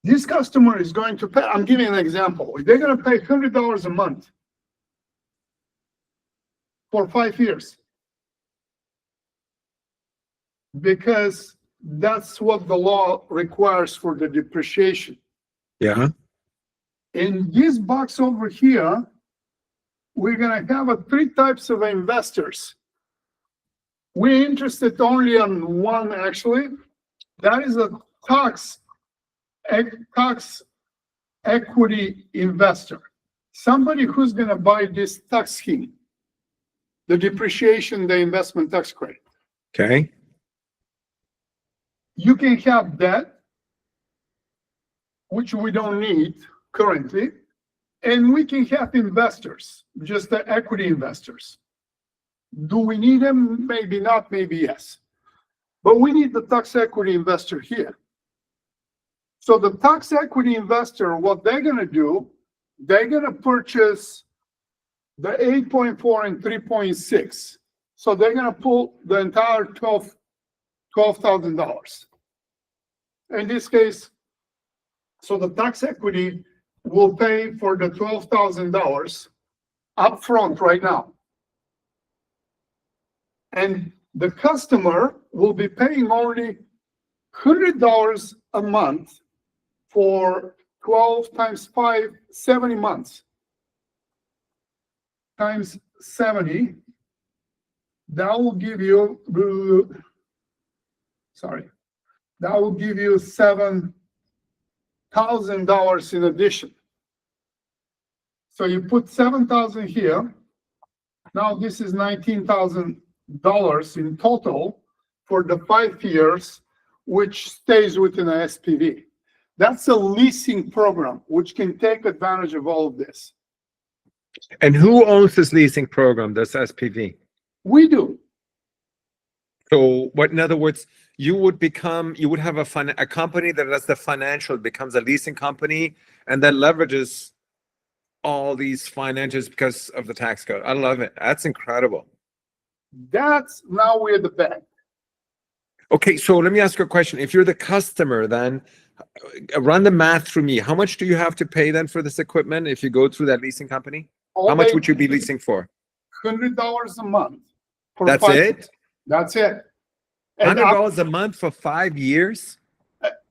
This customer is going to pay, I'm giving an example. They're going to pay $100 a month for 5 years. because that's what the law requires for the depreciation. Yeah. In this box over here, we're going to have three types of investors. We're interested only on one, actually. That is a tax equity investor. Somebody who's going to buy this tax scheme, the depreciation, the investment tax credit. Okay. You can have debt, which we don't need currently, and we can have investors, just the equity investors. Do we need them? Maybe not, maybe yes. But we need the tax equity investor here. So the tax equity investor, what they're going to do, they're going to purchase the 8.4 and 3.6. So they're going to pull the entire $12,000. In this case, so the tax equity will pay for the $12,000 upfront right now. And the customer will be paying only $100 a month for 12 times 5, 70 months. Times 70, that will give you, that will give you $7,000 in addition. So you put $7,000 here. Now this is $19,000 in total for the 5 years, which stays within an SPV. That's a leasing program, which can take advantage of all of this. And who owns this leasing program, this SPV? We do. So what, in other words, you would have a company that does the financial, becomes a leasing company, and that leverages all these financials because of the tax code. I love it. That's incredible. That's now we're the bank. Okay, so let me ask you a question. If you're the customer, then run the math through me. How much do you have to pay then for this equipment if you go through that leasing company? How much would you be leasing for? $100 a month. That's it? That's it. And $100 a month for 5 years?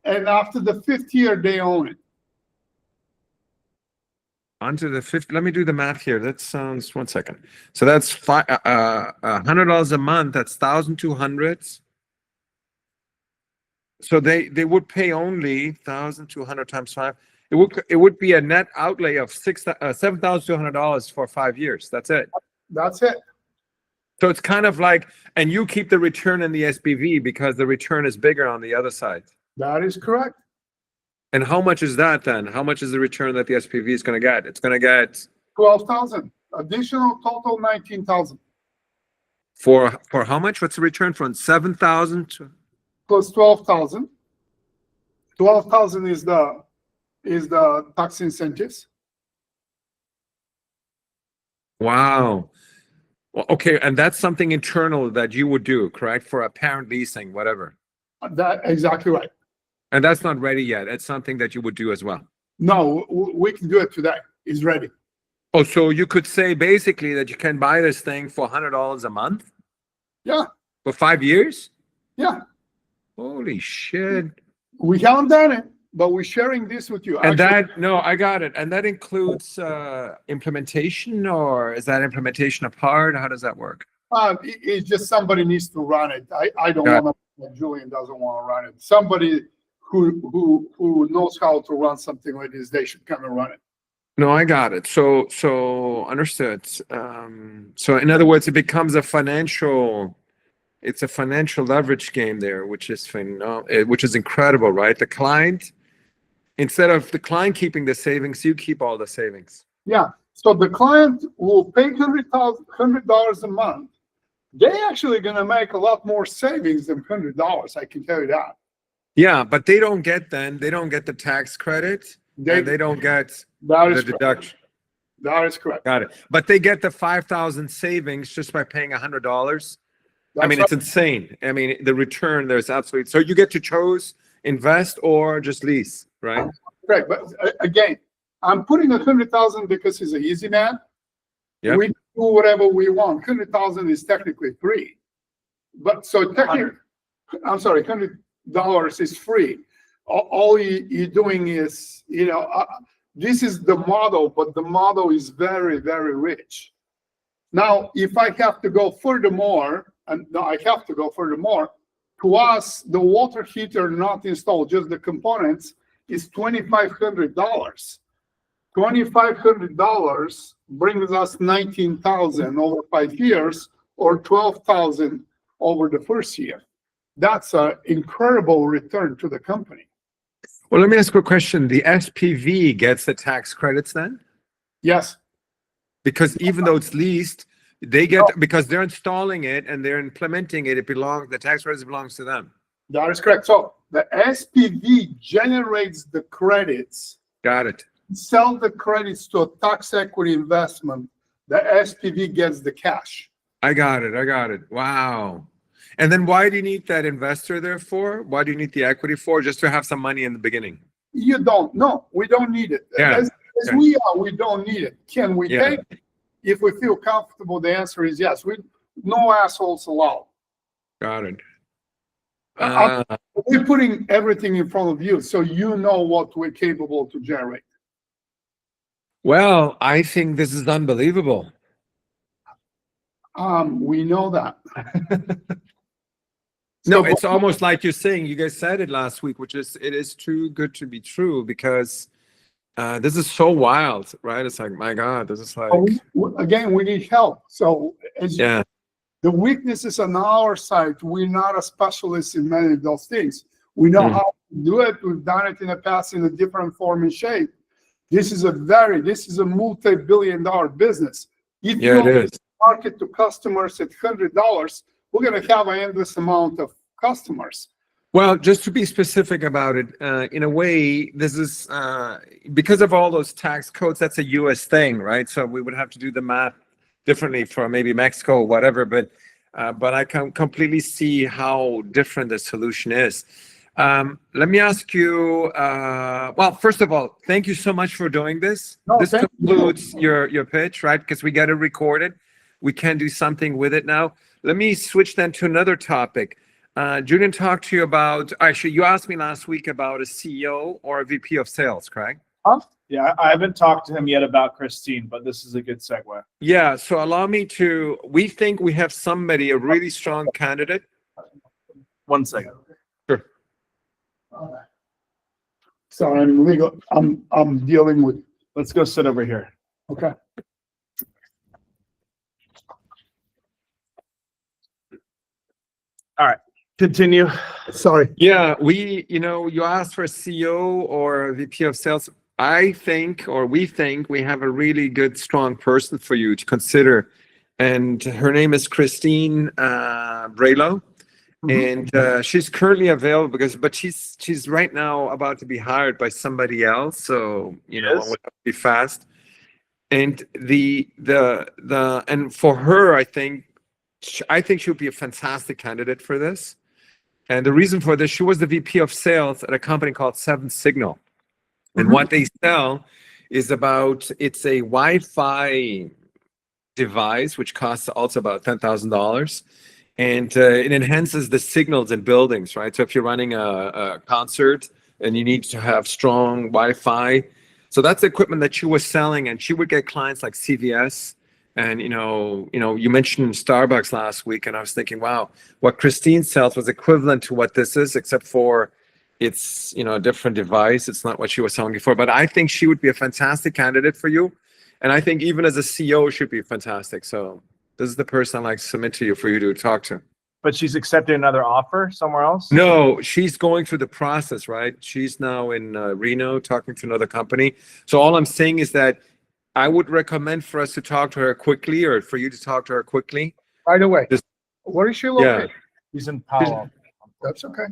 And after the 5th year, they own it. Onto the 5th. Let me do the math here. That sounds, 1 second. So that's $100 a month. That's 1,200. So they would pay only 1,200 times 5. It would be a net outlay of $7,200 for 5 years. That's it. That's it. So it's kind of like, and you keep the return in the SPV because the return is bigger on the other side. That is correct. And how much is that then? How much is the return that the SPV is going to get? It's going to get 12,000. Additional total 19,000. For how much? What's the return from 7,000 to plus 12,000. 12,000 is the tax incentives. Wow. Well, okay, and that's something internal that you would do, correct? For a parent leasing, whatever. That exactly right. And that's not ready yet. It's something that you would do as well. No, we can do it today. It's ready. Oh, so you could say basically that you can buy this thing for $100 a month? Yeah. For 5 years? Yeah. Holy shit. We haven't done it, but we're sharing this with you. And no, I got it. And that includes implementation, or is that implementation apart? How does that work? It's just somebody needs to run it. I don't want to, Julian doesn't want to run it. Somebody who knows how to run something like this, they should come and run it. No, I got it. So understood. So in other words, it becomes a financial leverage game there, which is incredible, right? The client, instead of the client keeping the savings, you keep all the savings. Yeah. So the client will pay $100 a month. They're actually going to make a lot more savings than $100. I can tell you that. Yeah, but they don't get the tax credit. They don't get the deduction. That is correct. Got it. But they get the 5,000 savings just by paying $100. I mean, it's insane. I mean, the return there's absolutely. So you get to choose invest or just lease, right? Right. But again, I'm putting 100,000 because he's an easy man. Yeah. We do whatever we want. 100,000 is technically free, but so technically, I'm sorry, $100 is free. All you're doing is, this is the model, but the model is very, very rich. Now, if I have to go furthermore, and no, I have to go furthermore, to us, the water heater not installed, just the components, is $2,500. $2,500 brings us $19,000 over 5 years, or $12,000 over the first year. That's an incredible return to the company. Well, let me ask you a question. The SPV gets the tax credits then? Yes. Because even though it's leased, they get, because they're installing it and they're implementing it, the tax credits belongs to them. That is correct. So the SPV generates the credits. Got it. Sell the credits to a tax equity investment. The SPV gets the cash. I got it. Wow. And then why do you need that investor there for? Why do you need the equity for? Just to have some money in the beginning? You don't. No, we don't need it. Yeah. As we are, we don't need it. Can we take it? If we feel comfortable, the answer is yes. No assholes allowed. Got it. We're putting everything in front of you, so you know what we're capable to generate. Well, I think this is unbelievable. We know that. No, it's almost like you're saying, you guys said it last week, which is, it is too good to be true, because this is so wild, right? It's like, my God, this is like... Again, we need help. So yeah. The weaknesses on our side, we're not a specialist in many of those things. We know how to do it. We've done it in the past in a different form and shape. This is a multi-billion-dollar business. If it is. Market to customers at $100, we're going to have an endless amount of customers. Well, just to be specific about it, in a way, this is because of all those tax codes, that's a US thing, right? So we would have to do the math differently for maybe Mexico or whatever, but I can completely see how different the solution is. Let me ask you, well, first of all, thank you so much for doing this. This concludes your pitch, right? Because we got to record it. We can do something with it now. Let me switch then to another topic. Julian talked to you about, actually, you asked me last week about a CEO or a VP of sales, correct? Yeah, I haven't talked to him yet about Christine, but this is a good segue. Yeah, so allow me to, we think we have somebody, a really strong candidate. 1 second. Sure. Sorry, I'm dealing with. Let's go sit over here. Okay. All right. Continue. Sorry. Yeah, you asked for a CEO or a VP of sales. I think, or we think, we have a really good, strong person for you to consider. And her name is Christine Braylow. And she's currently available but she's right now about to be hired by somebody else. So, we'll have to be fast. And and for her, I think she would be a fantastic candidate for this. And the reason for this, she was the VP of sales at a company called Seven Signal. And what they sell is it's a Wi-Fi device, which costs also about $10,000. And it enhances the signals in buildings, right? So if you're running a concert and you need to have strong Wi-Fi, so that's the equipment that she was selling, and she would get clients like CVS. And you mentioned Starbucks last week, and I was thinking, wow, what Christine sells was equivalent to what this is, except for it's a different device. It's not what she was selling before. But I think she would be a fantastic candidate for you, and I think even as a CEO, she'd be fantastic. So this is the person I'd like to submit to you for you to talk to. But she's accepted another offer somewhere else? No, she's going through the process, right? She's now in Reno talking to another company. So all I'm saying is that I would recommend for us to talk to her quickly, or for you to talk to her quickly. By the way, where is she located? He's in Palo. That's okay.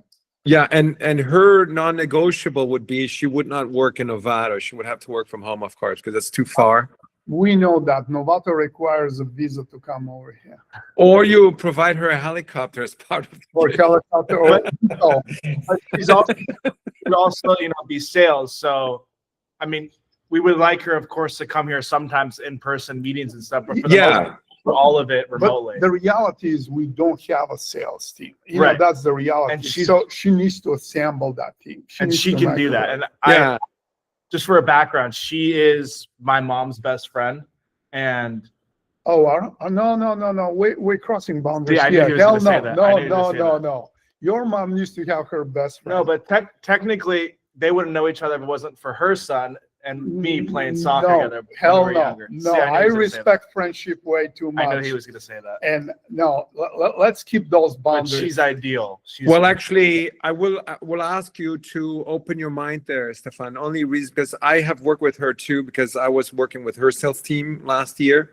Yeah, and her non-negotiable would be she would not work in Nevada. She would have to work from home, of course, because it's too far. We know that Novato requires a visa to come over here. Or you provide her a helicopter as part of the or helicopter. Or, no. She's also, be sales. So, I mean, we would like her, of course, to come here sometimes in person meetings and stuff. But for the most, all of it But remotely. the reality is we don't have a sales team. Right. That's the reality. And she's- So she needs to assemble that team. And needs she to can make do it that. work. And Yeah. just for a background, she is my mom's best friend. And Oh, no. We're crossing boundaries I knew here. he was Hell gonna say no, that. no, I knew he was no, gonna say no, that. no. Your mom used to have her best friend. no, but technically they wouldn't know each other if it wasn't for her son and me playing soccer No, together. when hell we were no. younger. No, See, I knew he was gonna say respect friendship way too that. I much. know he was going to say that. And no, let's keep those But boundaries. she's ideal. She's Well, actually, I will ask you to open your mind there, Stefan. Only reason because I have worked with her too, because I was working with her sales team last year.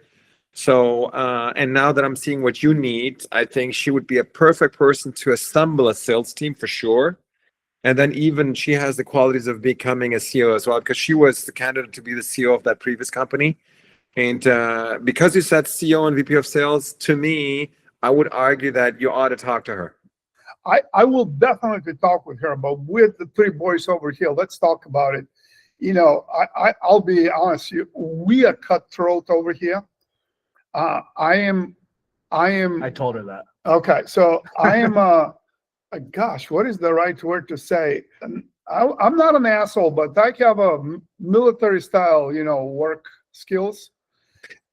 So, and now that I'm seeing what you need, I think she would be a perfect person to assemble a sales team for sure. And then even she has the qualities of becoming a CEO as well, because she was the candidate to be the CEO of that previous company. And because you said CEO and VP of sales, to me, I would argue that you ought to talk to her. I will definitely talk with her, but with the three boys over here, let's talk about it. I'll be honest, we are cutthroat over here. I am. I told her that. Okay, so I am gosh, what is the right word to say? I'm not an asshole, but I have a military style, work skills,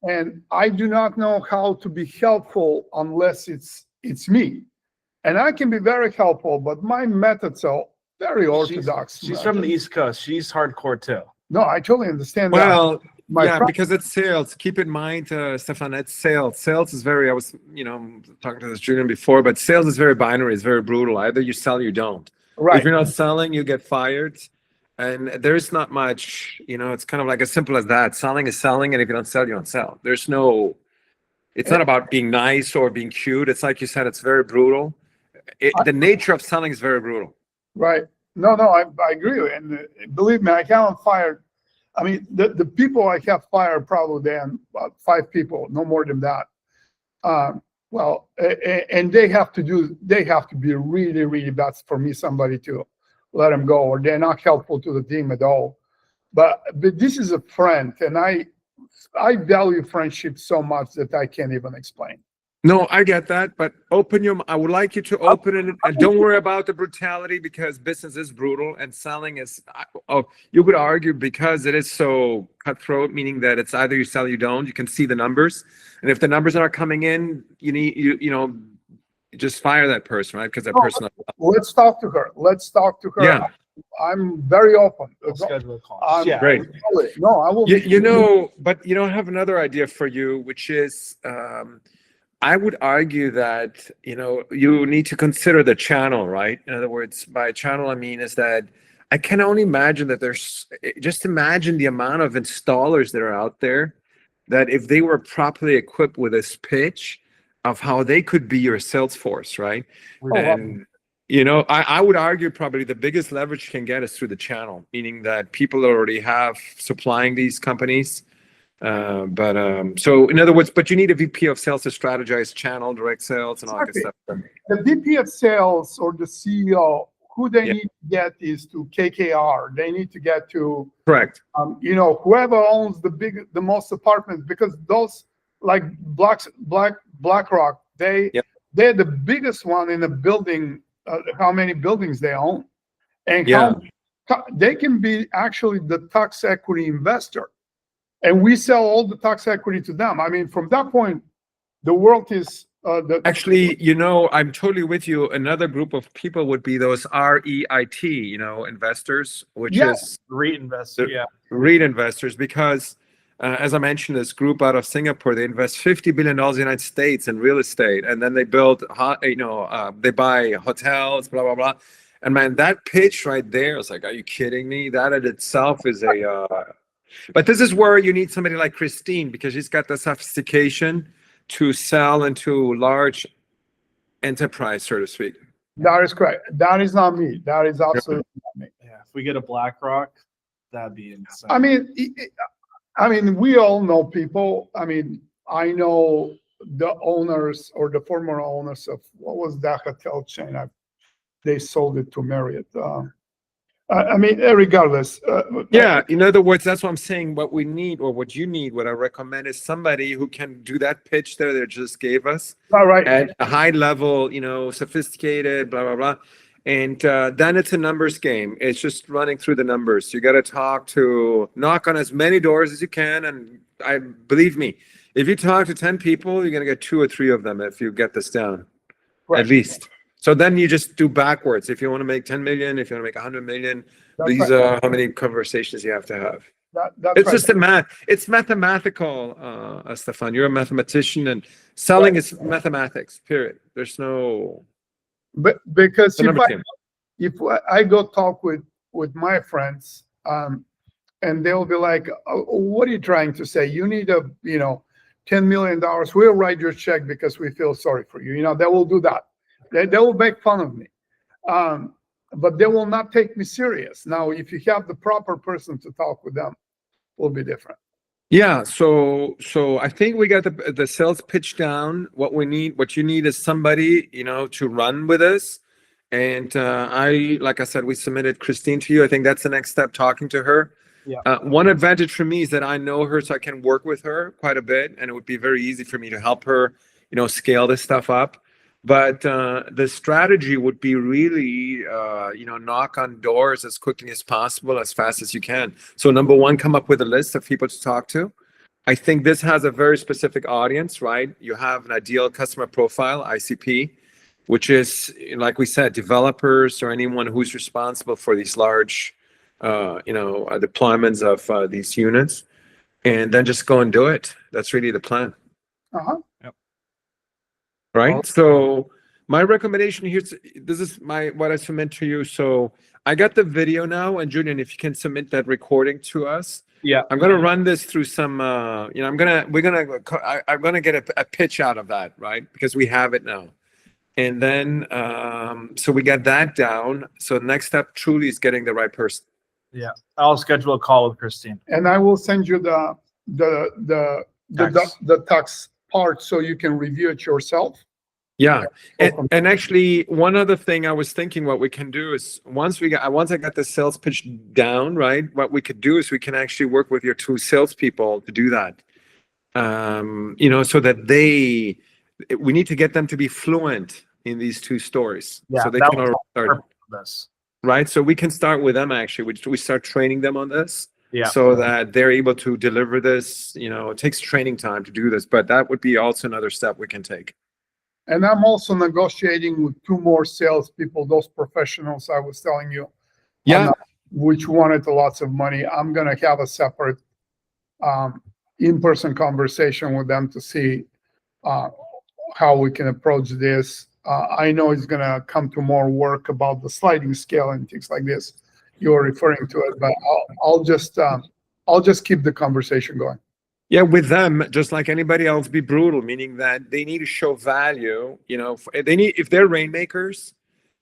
and I do not know how to be helpful unless it's me. And I can be very helpful, but my methods are very orthodox. She's from the East Coast. She's hardcore too. No, I totally understand that. Well, My yeah, pro- because it's sales. Keep in mind, Stefan, it's sales. Sales is very, I was, talking to this Julian before, but sales is very binary. It's very brutal. Either you sell or you don't. Right. If you're not selling, you get fired. And there's not much, it's kind of like as simple as that. Selling is selling. And if you don't sell, you don't sell. It's not about being nice or being cute. It's like you said, it's very brutal. The nature of selling is very brutal. Right. No, I agree. And believe me, I haven't fired. I mean, the people I have fired probably then about 5 people, no more than that. And they have to be really, really bad for me, somebody to let them go, or they're not helpful to the team at all. But this is a friend, and I value friendship so much that I can't even explain. No, I get that, but I would like you to open it and don't worry about the brutality, because business is brutal and selling is, you could argue because it is so cutthroat, meaning that it's either you sell or you don't. You can see the numbers. And if the numbers are not coming in, you just fire that person, right? Because that person. Let's talk to her. Yeah. I'm very open. I'll schedule a call. Yeah. Great. No, I will. But I have another idea for you, which is, I would argue that, you need to consider the channel, right? In other words, by channel, I mean is that I can only imagine that just imagine the amount of installers that are out there, that if they were properly equipped with this pitch of how they could be your sales force, right? And, I would argue probably the biggest leverage you can get is through the channel, meaning that people already have supplying these companies. So in other words, but you need a VP of sales to strategize channel, direct sales, and all that good stuff. The VP of sales or the CEO, who they need to get is to KKR. They need to get to Correct. Whoever owns the most apartments, because those like BlackRock, they're the biggest one in the building. How many buildings they own, and how they can be actually the tax equity investor. And we sell all the tax equity to them. I mean, from that point, the world is actually, I'm totally with you. Another group of people would be those REIT, investors, which is REIT investors. Yeah, REIT investors, because as I mentioned, this group out of Singapore, they invest $50 billion in the United States in real estate, and then they build, they buy hotels, blah blah blah. And man, that pitch right there is like, are you kidding me? That in itself is But this is where you need somebody like Christine, because she's got the sophistication to sell into large enterprise, so to speak. That is correct. That is not me. That is absolutely not me. Yeah, if we get a BlackRock, that'd be insane. I mean, we all know people. I mean, I know the owners or the former owners of what was that hotel chain? They sold it to Marriott. I mean, regardless. Yeah, in other words, that's what I'm saying. What we need, or what you need, what I recommend is somebody who can do that pitch there they just gave us All right. at a high level, sophisticated, blah, blah, blah. And then it's a numbers game. It's just running through the numbers. You got to knock on as many doors as you can. And believe me, if you talk to 10 people, you're going to get 2 or 3 of them if you get this down, Right. at least. So then you just do backwards. If you want to make 10 million, if you want to make 100 million, That's these right. are how many conversations you have to have. That's It's right. just it's mathematical, Stefan. You're a mathematician, and selling is mathematics, period. There's no But because the number game. if I go talk with my friends, and they'll be like, oh, "What are you trying to say? You need $10 million. We'll write your check because we feel sorry for you." They will do that. They will make fun of me, but they will not take me serious. Now, if you have the proper person to talk with them, will be different. Yeah, so I think we got the sales pitch down. What you need is somebody, to run with us. And like I said, we submitted Christine to you. I think that's the next step, talking to her. Yeah. One advantage for me is that I know her, so I can work with her quite a bit, and it would be very easy for me to help her, scale this stuff up. But the strategy would be really, knock on doors as quickly as possible, as fast as you can. So number one, come up with a list of people to talk to. I think this has a very specific audience, right? You have an ideal customer profile, ICP, which is, like we said, developers or anyone who's responsible for these large, deployments of these units. And then just go and do it. That's really the plan. Uh-huh. Right. So my recommendation here, this is what I submit to you. So I got the video now, and Julian, if you can submit that recording to us. Yeah. I'm going to run this through some, I'm going to get a pitch out of that, right? Because we have it now. And then, so we got that down. So next step truly is getting the right person. Yeah. I'll schedule a call with Christine. And I will send you the tax part so you can review it yourself. Yeah. And actually, one other thing I was thinking, what we can do is once I got the sales pitch down, right? What we could do is we can actually work with your 2 salespeople to do that. So that we need to get them to be fluent in these 2 stories. Yeah, so they can already start this. Right. So we can start with them, actually. We start training them on this. Yeah. So that they're able to deliver this. It takes training time to do this, but that would be also another step we can take. And I'm also negotiating with 2 more salespeople, those professionals I was telling you. Yeah. Which wanted lots of money. I'm going to have a separate in-person conversation with them to see how we can approach this. I know it's going to come to more work about the sliding scale and things like this. You're referring to it, but I'll just keep the conversation going. Yeah, with them, just like anybody else, be brutal, meaning that they need to show value. If they're rainmakers,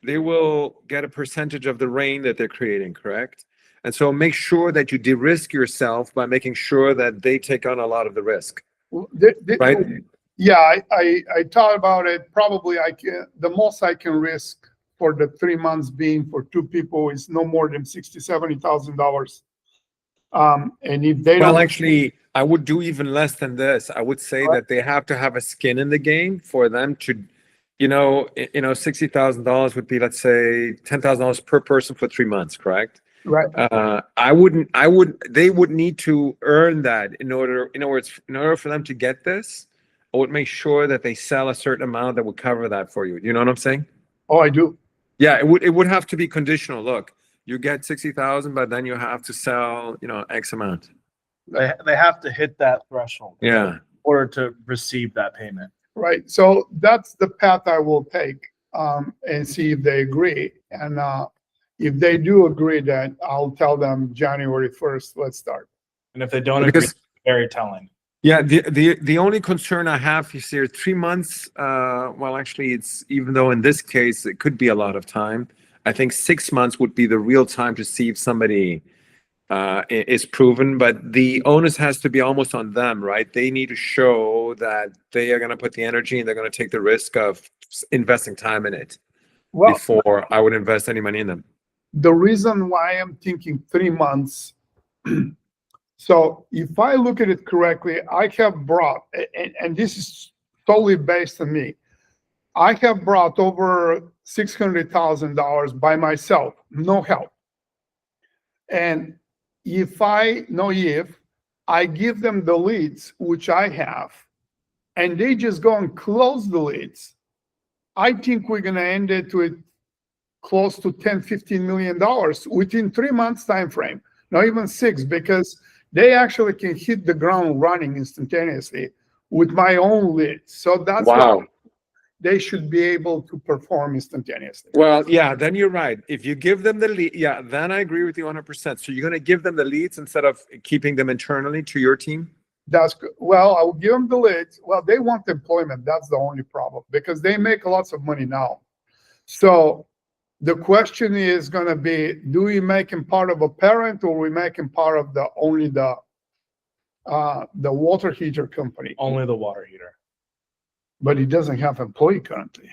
they will get a percentage of the rain that they're creating, correct? And so make sure that you de-risk yourself by making sure that they take on a lot of the risk. Right? Yeah, I thought about it. Probably the most I can risk for the 3 months being for 2 people is no more than $60,000-$70,000. And if they don't, actually, I would do even less than this. I would say that they have to have a skin in the game for them to, $60,000 would be, let's say, $10,000 per person for 3 months, correct? right? They would need to earn that in order for them to get this. I would make sure that they sell a certain amount that would cover that for you. You know what I'm saying? Oh, I do. Yeah, it would have to be conditional. Look, you get 60,000, but then you have to sell, X amount. They have to hit that threshold. Yeah. In order to receive that payment. Right. So that's the path I will take and see if they agree. And if they do agree, then I'll tell them January 1st, let's start. And if they don't agree, it's very telling. Yeah, the only concern I have is here 3 months. Actually, it's, even though in this case it could be a lot of time, I think 6 months would be the real time to see if somebody is proven. But the onus has to be almost on them, right? They need to show that they are going to put the energy and they're going to take the risk of investing time in it before I would invest any money in them. The reason why I'm thinking 3 months, so if I look at it correctly, I have brought, and this is totally based on me, I have brought over $600,000 by myself, no help. And if I give them the leads, which I have, and they just go and close the leads, I think we're going to end it with close to $10-15 million within 3 months time frame, not even 6, because they actually can hit the ground running instantaneously with my own leads. So that's Wow. why they should be able to perform instantaneously. Well, yeah, then you're right. If you give them the lead, yeah, then I agree with you 100%. So you're going to give them the leads instead of keeping them internally to your team? That's good. Well, I will give them the leads. Well, they want employment. That's the only problem, because they make lots of money now. So the question is going to be, do we make him part of a parent, or we make him part of the water heater company? Only the water heater. But he doesn't have employee currently.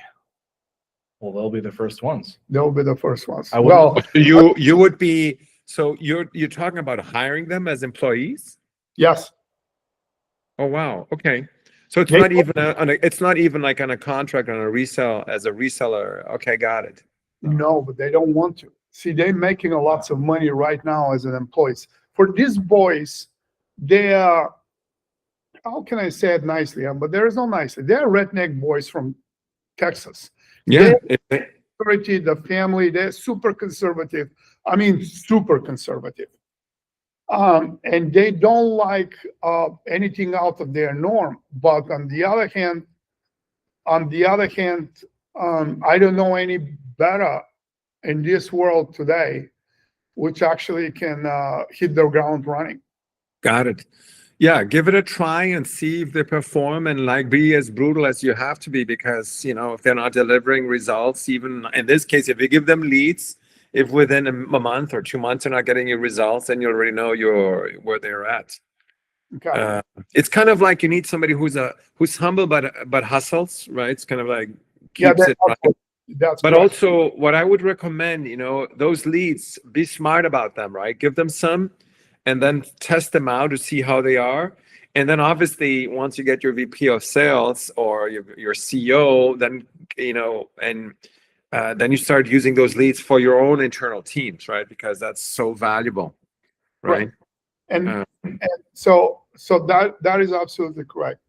Well, they'll be the first ones. They'll be the first ones. I would- Well, You would be, so you're talking about hiring them as employees? yes. Oh, wow. Okay. So it's They- not even it's not even like on a contract on a resell as a reseller. Okay, got it. No, but they don't want to. See, they're making a lots of money right now as an employees. For these boys, they are, how can I say it nicely? But there is no nicely. They're redneck boys from Texas. Yeah. The family, they're super conservative. I mean, super conservative. And they don't like anything out of their norm. But on the other hand, I don't know any better in this world today, which actually can hit the ground running. Got it. Yeah, give it a try and see if they perform, and like be as brutal as you have to be, because if they're not delivering results, even in this case, if you give them leads, if within a month or 2 months they're not getting your results, then you already know where they're at. Okay. It's kind of like you need somebody who's humble but hustles, right? It's kind of like Yeah, keeps it running. that's But correct. also, what I would recommend, those leads, be smart about them, right? Give them some, and then test them out to see how they are. And then obviously, once you get your VP of sales or your CEO, then, then you start using those leads for your own internal teams, right? Because that's so valuable, right? And so that is absolutely correct.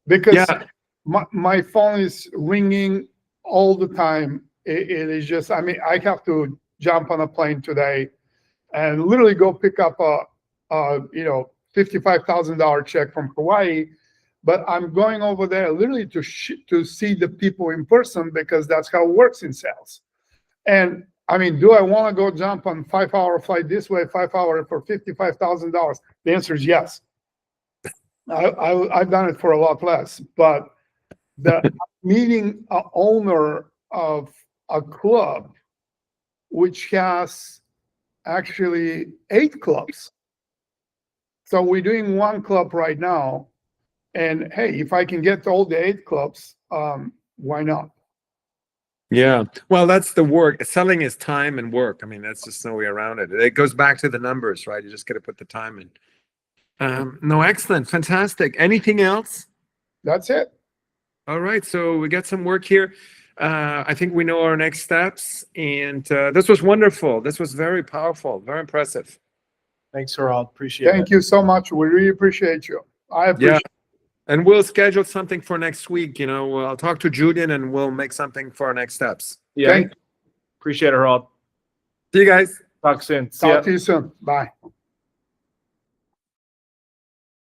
Because Yeah. my phone is ringing all the time. It is just, I have to jump on a plane today and literally go pick up a $55,000 check from Hawaii. But I'm going over there literally to see the people in person, because that's how it works in sales. And do I want to go jump on 5-hour flight this way, 5 hour for $55,000? The answer is yes. I've done it for a lot less. But the meeting an owner of a club, which has actually 8 clubs. So we're doing 1 club right now. And hey, if I can get all the 8 clubs, why not? Yeah. Well, that's the work. Selling is time and work. That's just no way around it. It goes back to the numbers, right? You just got to put the time in. No, excellent. Fantastic. Anything else? That's it. All right. So we got some work here. I think we know our next steps. And this was wonderful. This was very powerful, very impressive. Thanks, Harald. Appreciate it. Thank you so much. We really appreciate you. I appreciate it. And we'll schedule something for next week. I'll talk to Julian and we'll make something for our next steps. Yeah. Appreciate it, Harald. See you guys. Talk soon. See ya. Talk to you soon. Bye.